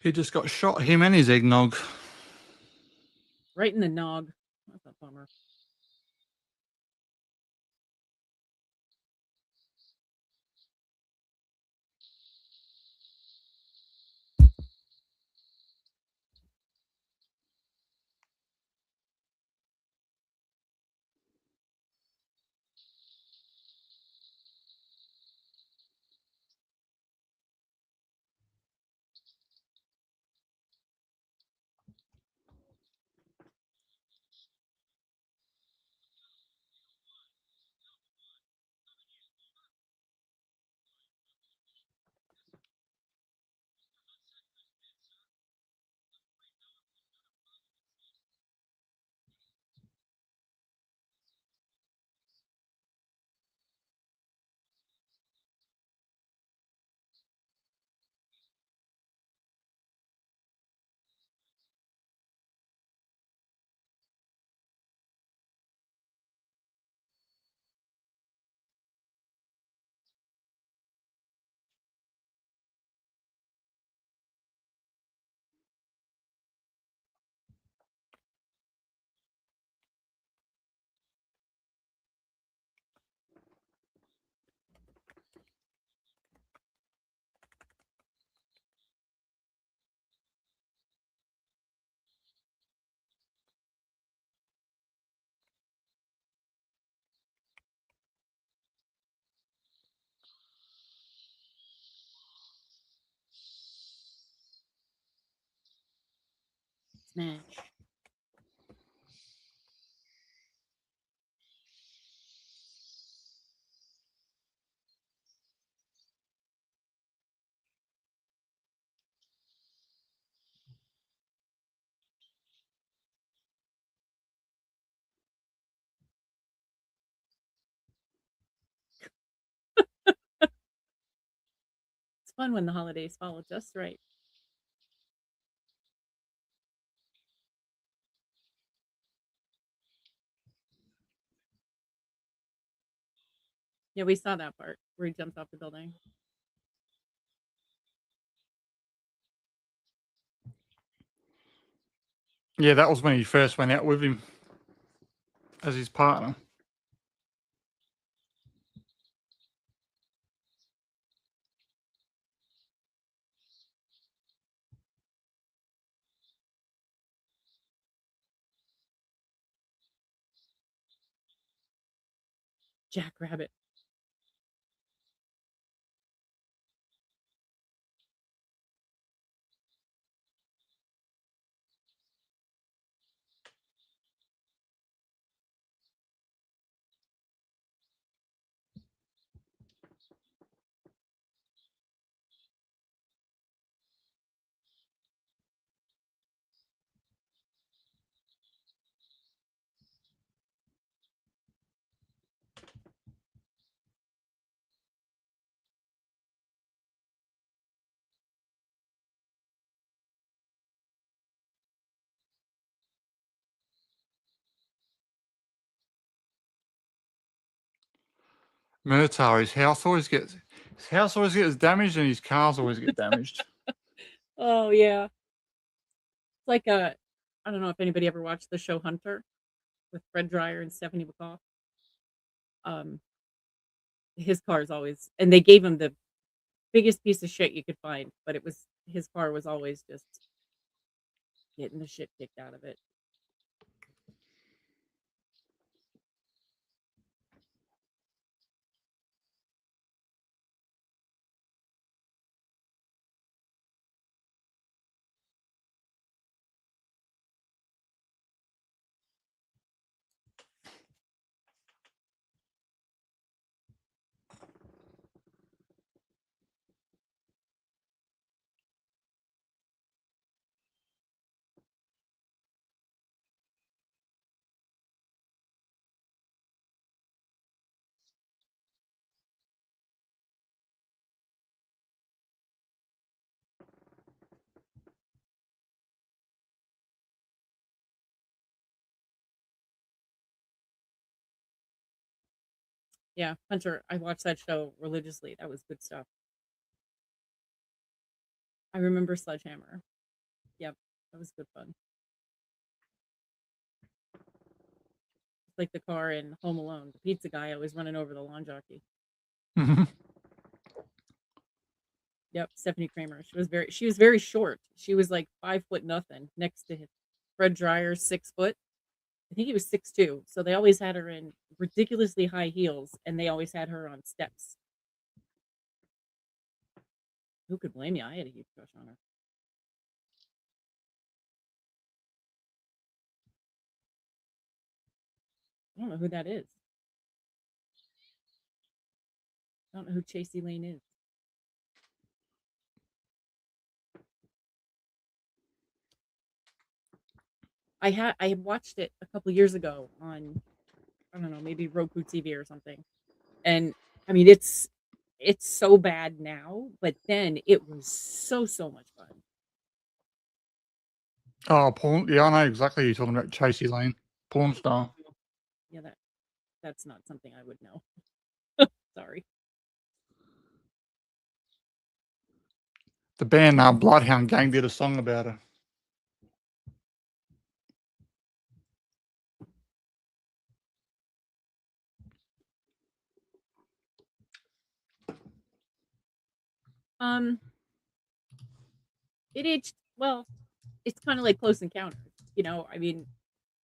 He just got shot, him and his eggnog. Right in the nog. That's a bummer. Smash. It's fun when the holidays fall just right. Yeah, we saw that part where he jumps off the building. Yeah, that was when he first went out with him as his partner. Jackrabbit. Murtaugh, his house always gets damaged and his cars always get damaged. Oh yeah. It's like I don't know if anybody ever watched the show Hunter with Fred Dryer and Stephanie McCaw. Um, his car is always, and they gave him the biggest piece of shit you could find, but his car was always just getting the shit kicked out of it. Yeah, Hunter, I watched that show religiously. That was good stuff. I remember Sledgehammer. Yep, that was good fun. It's like the car in Home Alone, the pizza guy always running over the lawn jockey. Mhm. Yep, Stephanie Kramer. She was very short. She was like 5 foot nothing next to him. Fred Dreyer's 6 foot. I think he was 6'2". So they always had her in ridiculously high heels, and they always had her on steps. Who could blame you? I had a huge crush on her. I don't know who that is. I don't know who Chasey Lane is. I had watched it a couple years ago on, I don't know, maybe Roku TV or something. And I mean it's so bad now, but then it was so much fun. Oh, porn. Yeah, I know exactly who you're talking about. Chasey Lane, porn star. Yeah, that's not something I would know. Sorry. The band Bloodhound Gang did a song about her. Um, it aged well. It's kind of like Close Encounters. I mean,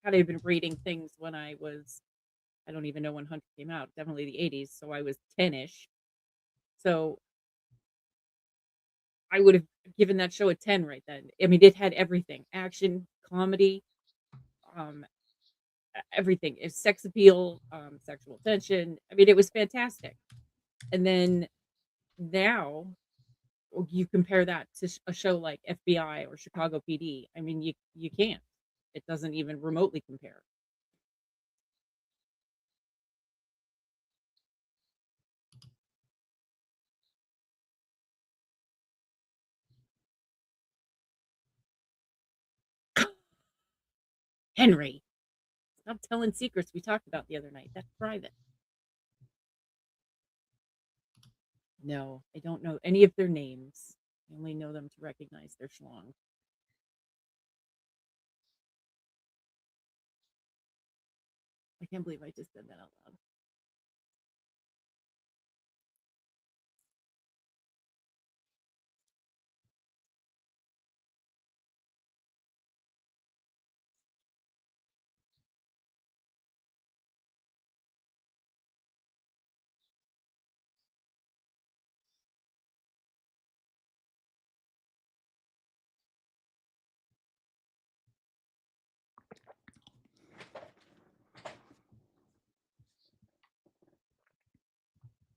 had I been reading things when I was, I don't even know when Hunter came out, definitely the 80s, so I was 10ish. So I would have given that show a 10 right then. I mean, it had everything: action, comedy, um, everything. It's sex appeal, sexual tension. I mean, it was fantastic. And then now you compare that to a show like FBI or Chicago PD. I mean, you can't. It doesn't even remotely compare. Henry, stop telling secrets we talked about the other night. That's private. No, I don't know any of their names. I only know them to recognize their schlong. I can't believe I just said that out loud.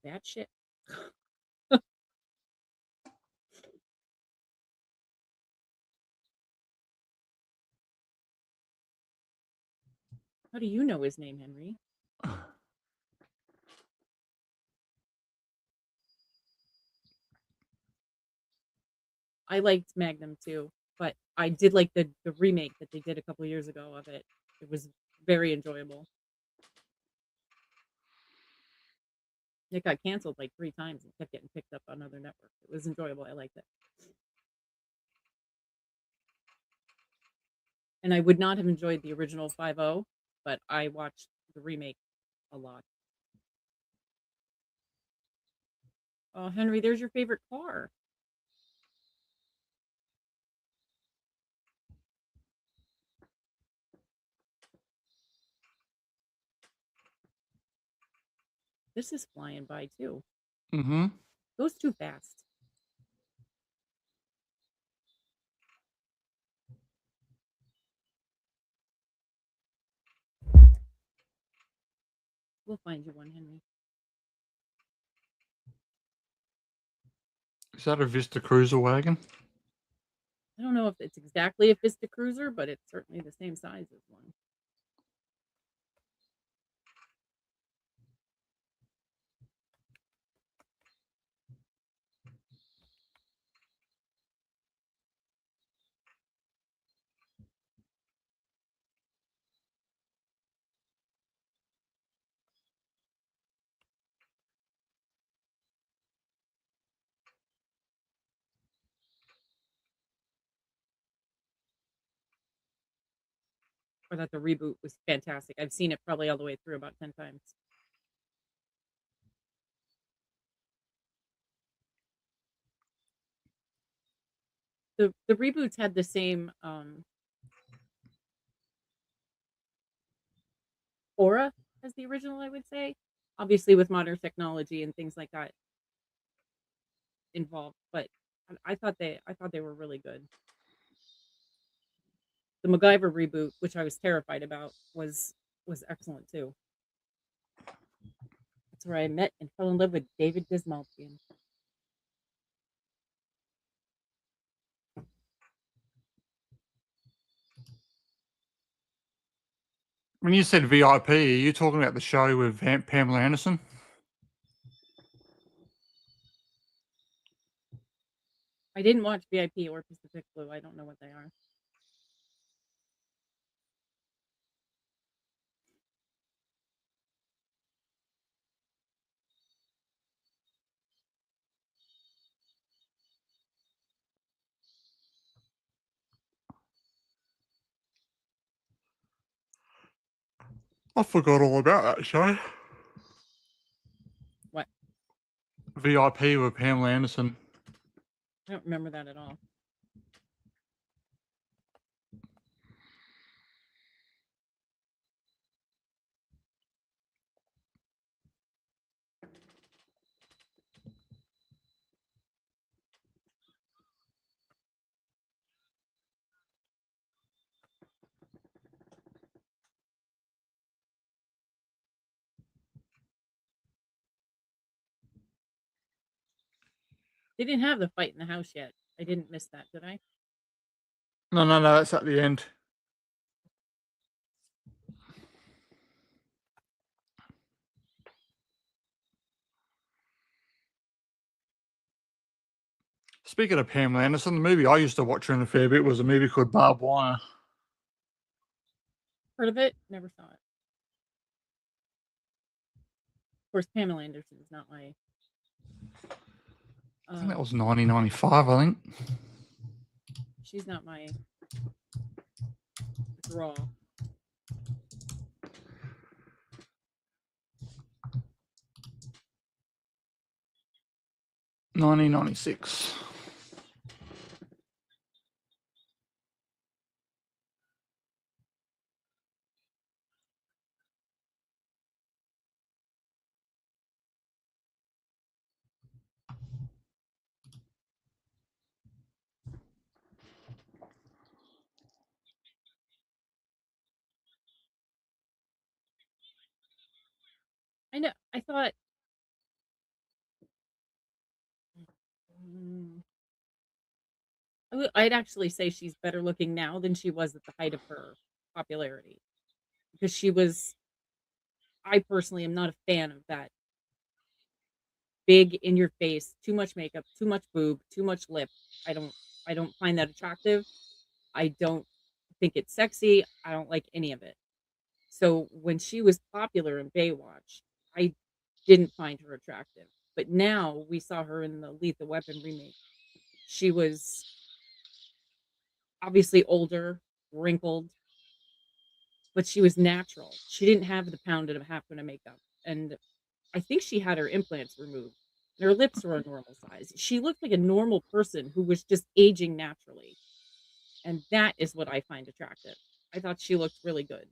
That shit. How do you know his name, Henry? I liked Magnum too, but I did like the remake that they did a couple years ago of it. It was very enjoyable. It got canceled like 3 times and kept getting picked up on other networks. It was enjoyable. I liked it. And I would not have enjoyed the original 5-0, but I watched the remake a lot. Oh, Henry, there's your favorite car. This is flying by too. Mm-hmm. Goes too fast. We'll find you one, Henry. Is that a Vista Cruiser wagon? I don't know if it's exactly a Vista Cruiser, but it's certainly the same size as one. or that the reboot was fantastic. I've seen it probably all the way through about 10 times. The reboots had the same aura as the original, I would say. Obviously with modern technology and things like that involved, but I thought they were really good. The MacGyver reboot, which I was terrified about, was excellent too. That's where I met and fell in love with David Dastmalchian. When you said VIP, are you talking about the show with Pamela Anderson? I didn't watch VIP or Pacific Blue. I don't know what they are. I forgot all about that show. What? VIP with Pamela Anderson. I don't remember that at all. They didn't have the fight in the house yet. I didn't miss that, did I? No, that's at the end. Speaking of Pamela Anderson, the movie I used to watch her in a fair bit was a movie called Barbed Wire. Heard of it? Never saw it. Of course, Pamela Anderson is not my. I think that was 1995, I think. She's not my draw. $1996. I know. I thought. I'd actually say she's better looking now than she was at the height of her popularity, because she was. I personally am not a fan of that big in your face, too much makeup, too much boob, too much lip. I don't find that attractive. I don't think it's sexy. I don't like any of it. So when she was popular in Baywatch, I didn't find her attractive. But now we saw her in the Lethal Weapon remake. She was obviously older, wrinkled, but she was natural. She didn't have the pound and a half of makeup. And I think she had her implants removed. And her lips were a normal size. She looked like a normal person who was just aging naturally. And that is what I find attractive. I thought she looked really good.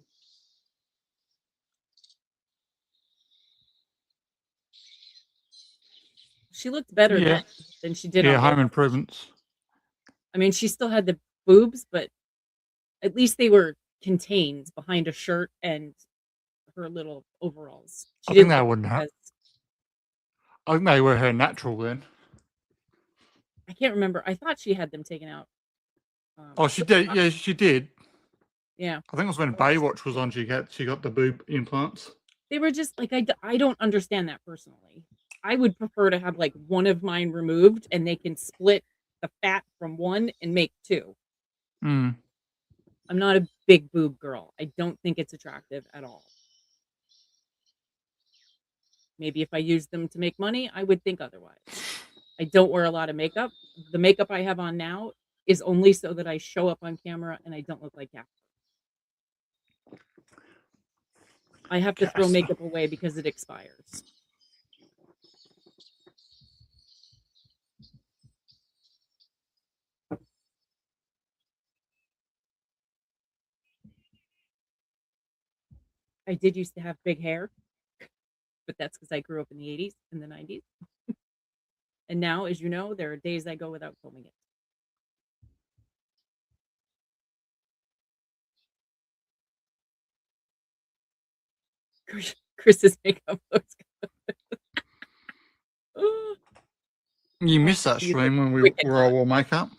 She looked better Yeah. than she did Yeah, on Home Baywatch. Improvements. I mean, she still had the boobs, but at least they were contained behind a shirt and her little overalls. I think that wouldn't have. as I think they were her natural then. I can't remember. I thought she had them taken out. Oh, she did. Yeah, she did. Yeah. I think it was when Baywatch was on. She got the boob implants. They were just like, I don't understand that personally. I would prefer to have like one of mine removed and they can split the fat from one and make two. Mm. I'm not a big boob girl. I don't think it's attractive at all. Maybe if I used them to make money, I would think otherwise. I don't wear a lot of makeup. The makeup I have on now is only so that I show up on camera and I don't look like Casper. I have to throw Okay, so- makeup away because it expires. I did used to have big hair, but that's because I grew up in the 80s and the 90s. And now, as you know, there are days I go without combing it. Chris's makeup looks good. You Oh, missed that these are stream when we wicked were all hot. wore makeup.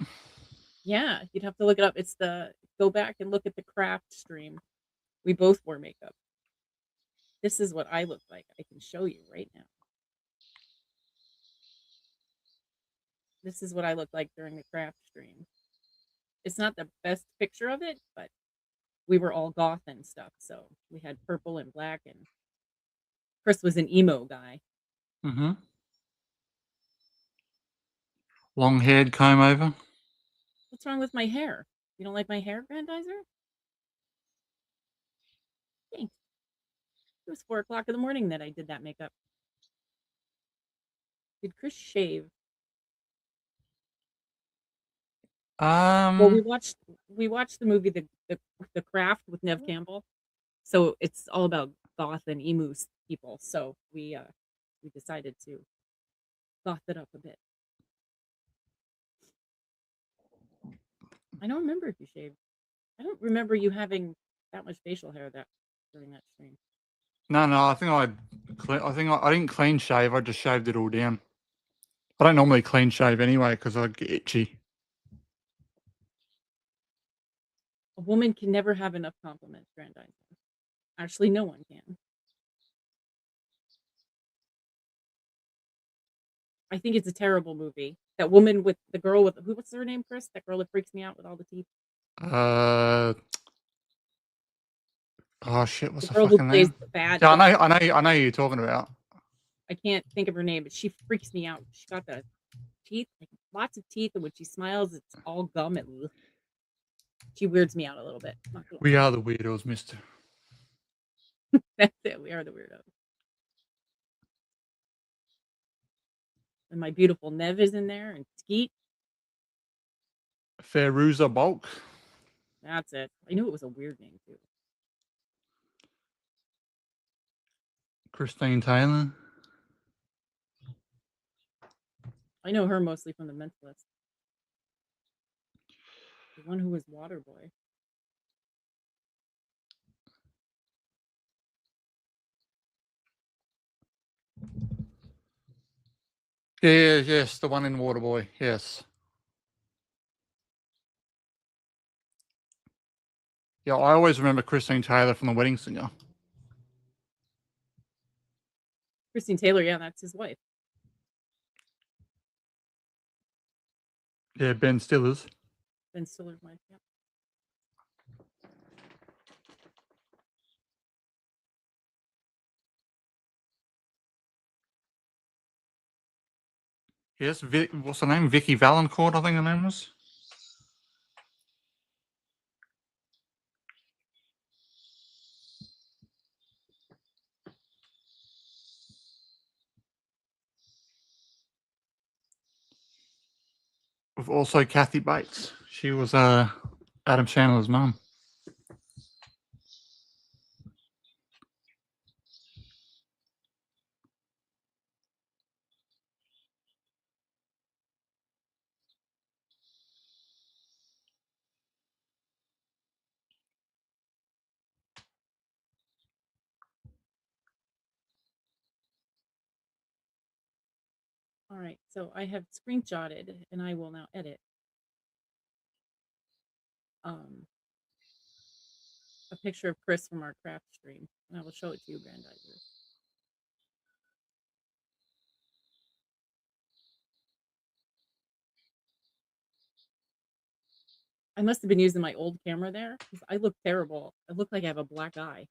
Yeah, you'd have to look it up. It's the go back and look at the craft stream. We both wore makeup. This is what I look like. I can show you right now. This is what I look like during the craft stream. It's not the best picture of it, but we were all goth and stuff. So we had purple and black, and Chris was an emo guy. Mm-hmm. Long haired comb over. What's wrong with my hair? You don't like my hair, Grandizer? Thanks. It was 4 o'clock in the morning that I did that makeup. Did Chris shave? Well, we watched the movie the Craft with Nev Campbell, so it's all about goth and emu people. So we decided to goth it up a bit. I don't remember if you shaved. I don't remember you having that much facial hair during that stream. No, I think I didn't clean shave. I just shaved it all down. I don't normally clean shave anyway because I get itchy. A woman can never have enough compliments, Grandizer. Actually, no one can. I think it's a terrible movie. That woman with the girl with what's her name, Chris? That girl that freaks me out with all the teeth. Oh shit! What's The the girl who fucking plays name? the bad. Yeah, I know who you're talking about. I can't think of her name, but she freaks me out. She got the teeth, like lots of teeth, and when she smiles, it's all gum. She weirds me out a little bit. We are the weirdos, Mister. That's it. We are the weirdos. And my beautiful Nev is in there, and Skeet. Feruza Bulk. That's it. I knew it was a weird name too. Christine Taylor. I know her mostly from The Mentalist. The one who was Waterboy. Yes, the one in Waterboy. Yes. Yeah, I always remember Christine Taylor from The Wedding Singer. Christine Taylor, yeah, that's his wife. Yeah, Ben Stiller's. Ben Stiller's wife, yeah. Yes, what's her name? Vicky Valancourt, I think her name was. With also Kathy Bates. She was Adam Sandler's mum. All right, so I have screenshotted, and I will now edit a picture of Chris from our craft stream, and I will show it to you, Grandizer. I must have been using my old camera there because I look terrible. I look like I have a black eye.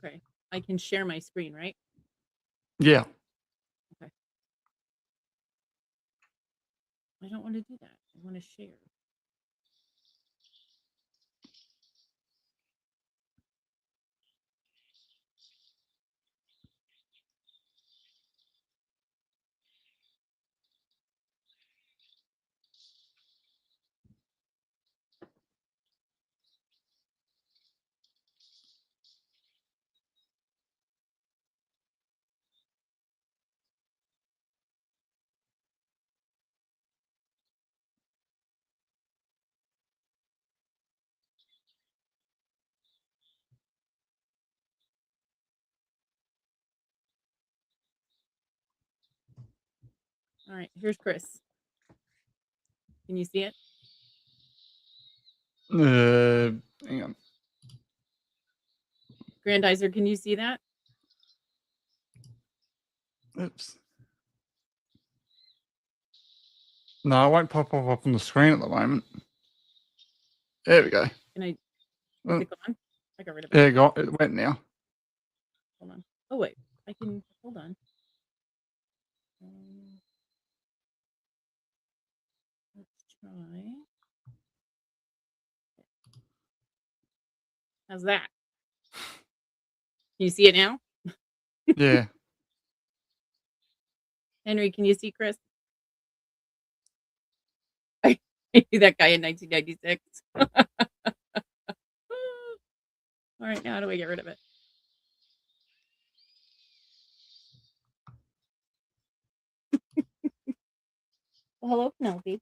Okay. I can share my screen, right? Yeah. Okay. I don't want to do that. I want to share. All right. Here's Chris. Can you see it? Hang on. Grandizer, can you see that? Oops. No, it won't pop up on the screen at the moment. There we go. Can I? Oh, Is it gone? I got rid of it. there it went now. Hold on. Oh wait, I can. Hold on. Let's try. How's that? Can you see it now? Yeah. Henry, can you see Chris? I knew that guy in 1996. All right, now how do I get rid of it? Well, hello, Penelope.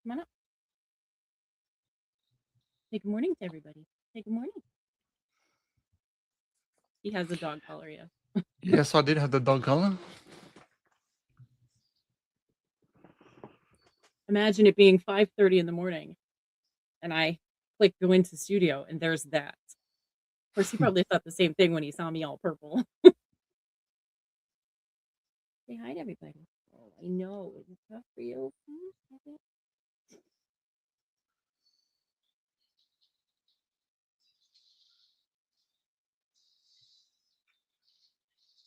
Come on up. Say good morning to everybody. Say good morning. He has a dog collar, yeah. Yes, I did have the dog collar. Imagine it being 5:30 in the morning, and I click go into studio, and there's that. Of course, he probably thought the same thing when he saw me all purple. Say hi to everybody. Oh, I know. Is it tough for you? Okay.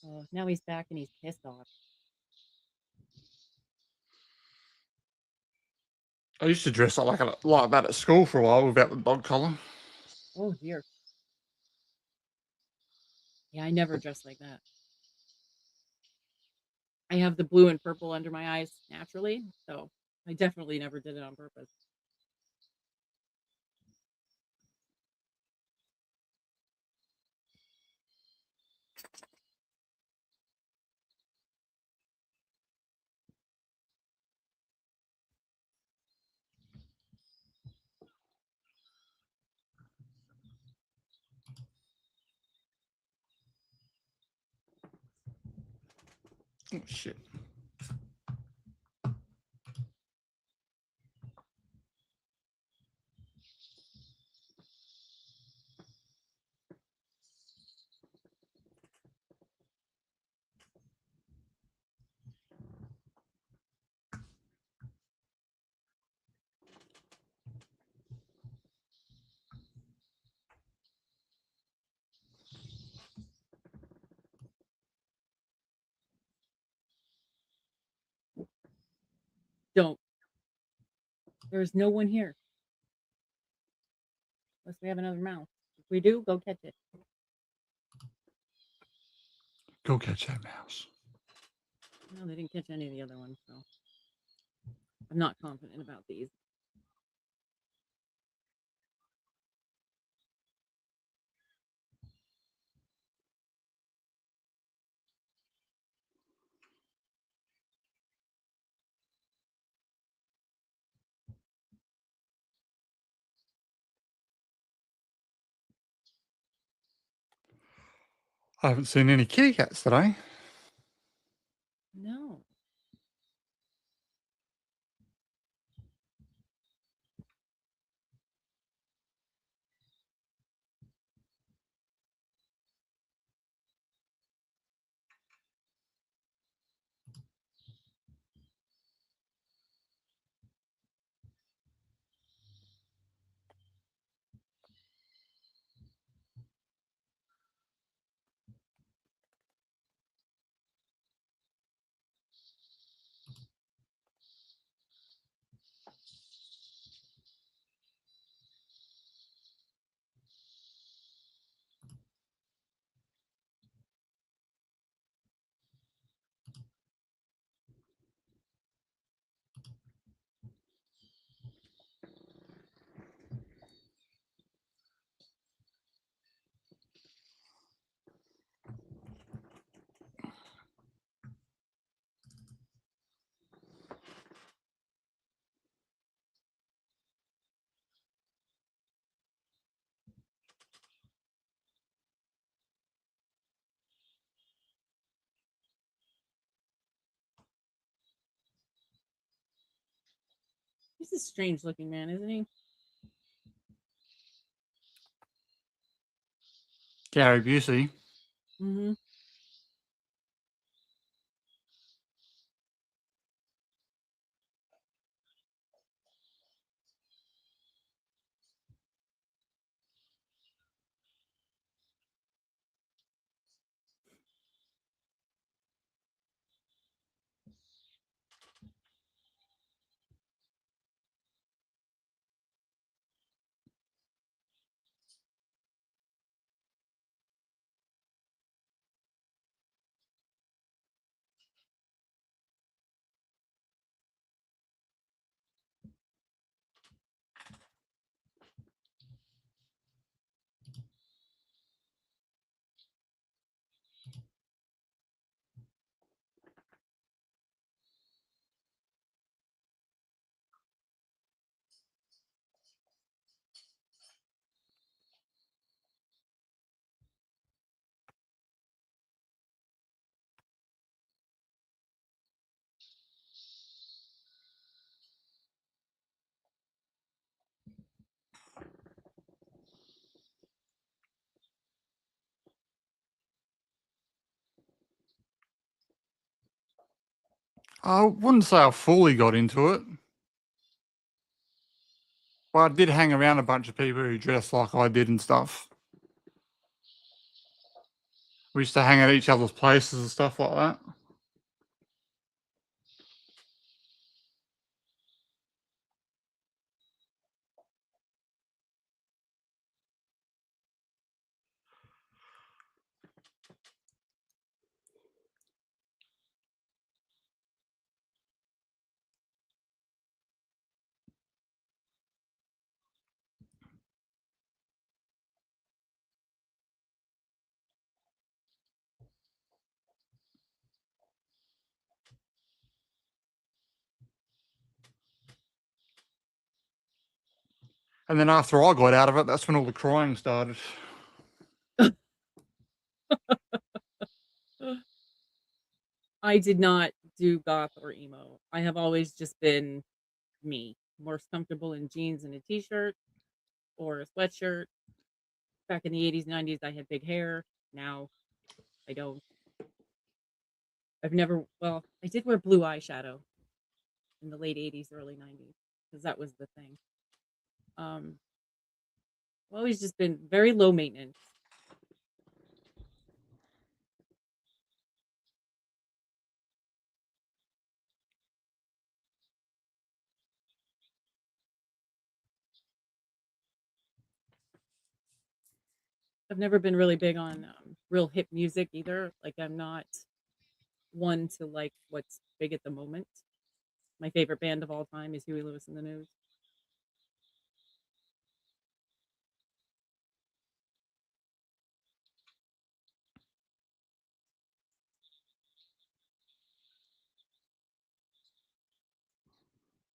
Oh, now he's back and he's pissed off. I used to dress up like that at school for a while without the dog collar. Oh dear. Yeah, I never dress like that. I have the blue and purple under my eyes naturally, so I definitely never did it on purpose. Oh shit. Don't. There's no one here. Unless we have another mouse. If we do, go catch it. Go catch that mouse. No, they didn't catch any of the other ones, so I'm not confident about these. I haven't seen any kitty cats today. No. He's a strange looking man, isn't he? Gary Busey. Mm-hmm. I wouldn't say I fully got into it, but I did hang around a bunch of people who dressed like I did and stuff. We used to hang at each other's places and stuff like that. And then after I got out of it, that's when all the crying started. I did not do goth or emo. I have always just been me, more comfortable in jeans and a t-shirt or a sweatshirt. Back in the 80s, 90s, I had big hair. Now I don't. I've never, well, I did wear blue eyeshadow in the late 80s, early 90s, because that was the thing. I've always just been very low maintenance. I've never been really big on real hip music either. Like, I'm not one to like what's big at the moment. My favorite band of all time is Huey Lewis and the News.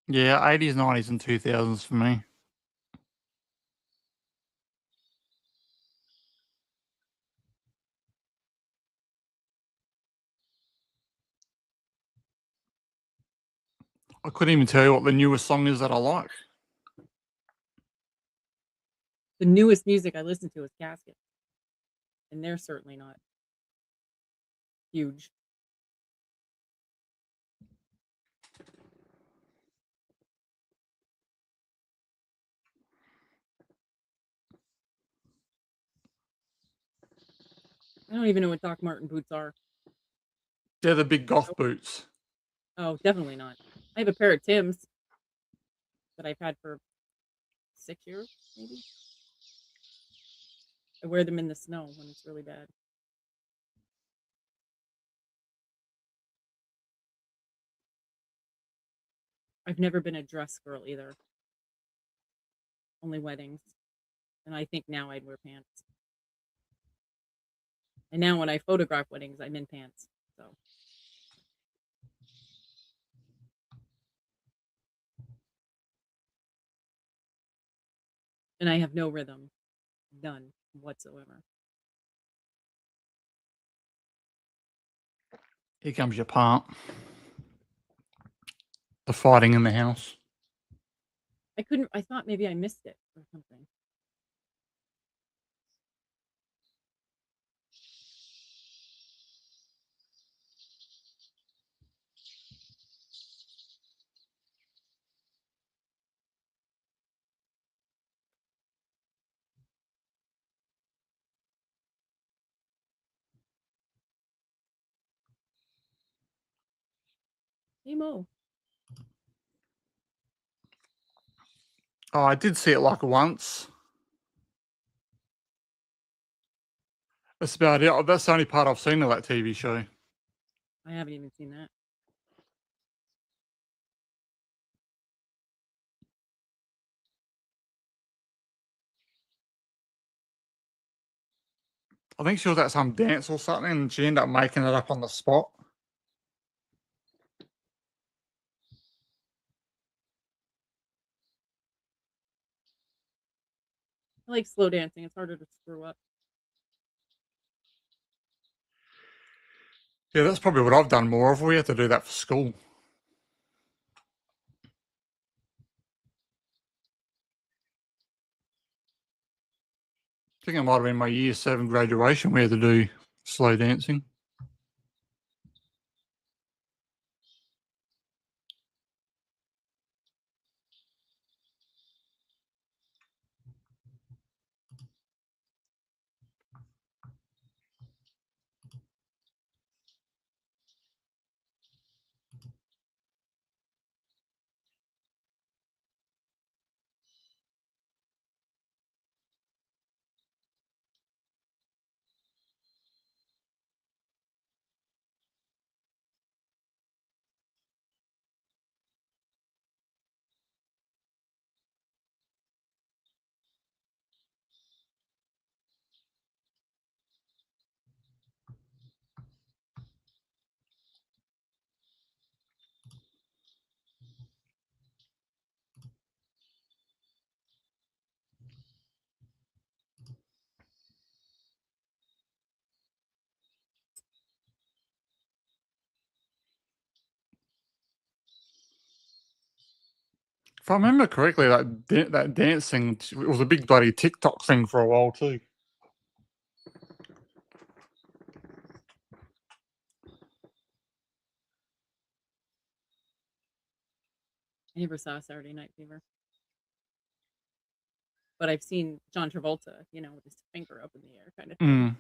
Yeah, 80s, 90s, and 2000s for me. I couldn't even tell you what the newest song is that I like. The newest music I listen to is Casket, and they're certainly not huge. I don't even know what Doc Martin boots are. They're the big goth boots. Oh, definitely not. I have a pair of Tim's that I've had for 6 years, maybe. I wear them in the snow when it's really bad. I've never been a dress girl either. Only weddings. And I think now I'd wear pants. And now when I photograph weddings, I'm in pants. So and I have no rhythm. None whatsoever. Here comes your part. The fighting in the house. I thought maybe I missed it or something. Hey, Mo. Oh, I did see it like once. That's about it. That's the only part I've seen of that TV show. I haven't even seen that. I think she was at some dance or something, and she ended up making it up on the spot. I like slow dancing. It's harder to screw up. Yeah, that's probably what I've done more of. We had to do that for school. I think it might have been my year 7 graduation. We had to do slow dancing. If I remember correctly, that dancing it was a big bloody TikTok thing for a while too. I never saw Saturday Night Fever, but I've seen John Travolta, with his finger up in the air kind of thing. Mm.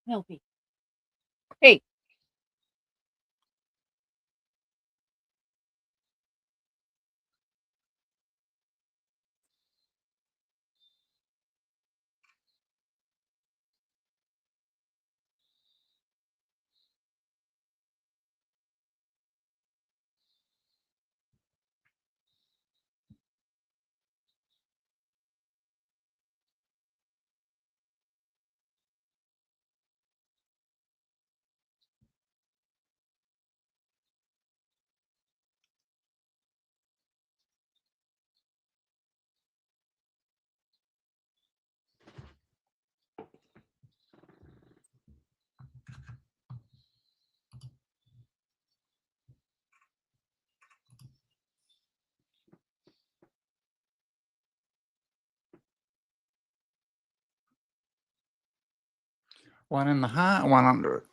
Healthy. Hey, One in the heart, one under it.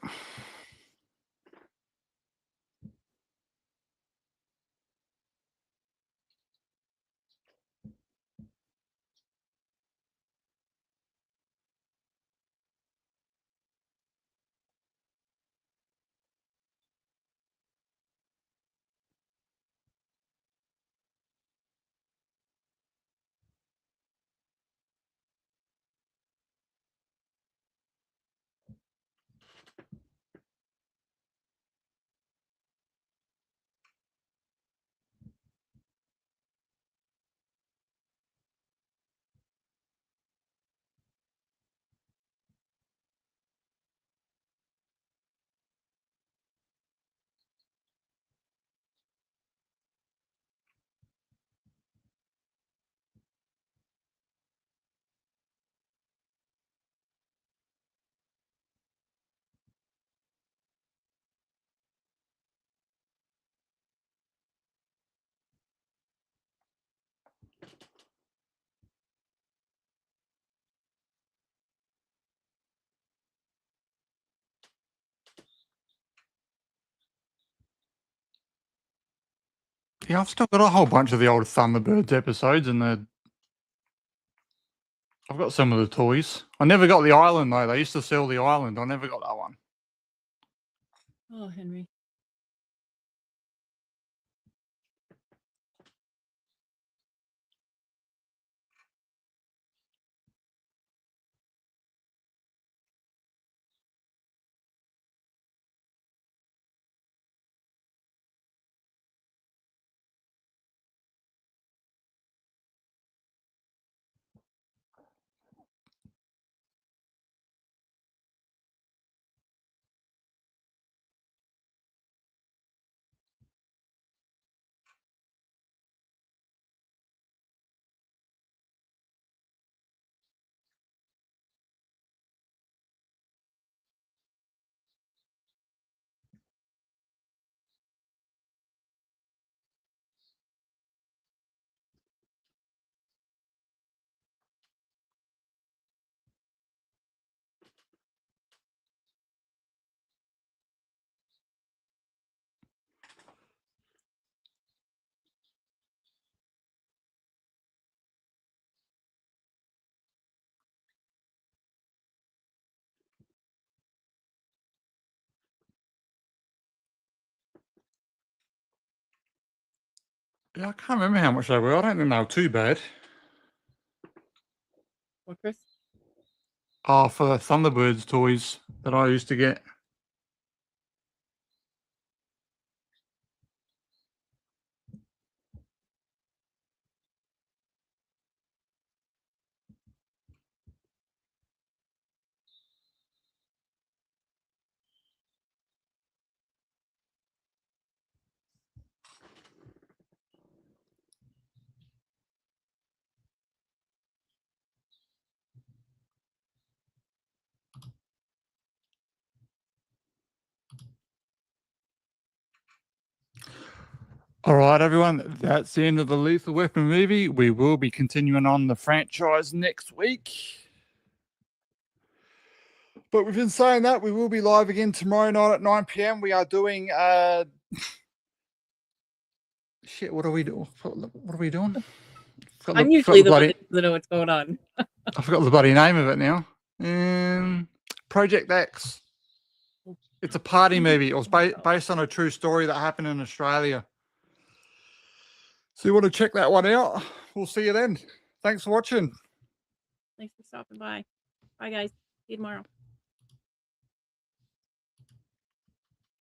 Yeah, I've still got a whole bunch of the old Thunderbirds episodes, and I've got some of the toys. I never got the island though. They used to sell the island. I never got that one. Oh, Henry. Yeah, I can't remember how much they were. I don't think they were too bad. What, Chris? Oh, for the Thunderbirds toys that I used to get. All right, everyone, that's the end of the Lethal Weapon movie. We will be continuing on the franchise next week. But within saying that, we will be live again tomorrow night at 9 p.m. We are doing shit, what are we doing? What are we doing? I'm usually the one that doesn't know what's going on. I forgot the bloody name of it now. Project X. It's a party movie. It was based on a true story that happened in Australia. So you want to check that one out? We'll see you then. Thanks for watching. Thanks for stopping by. Bye, guys. See you tomorrow.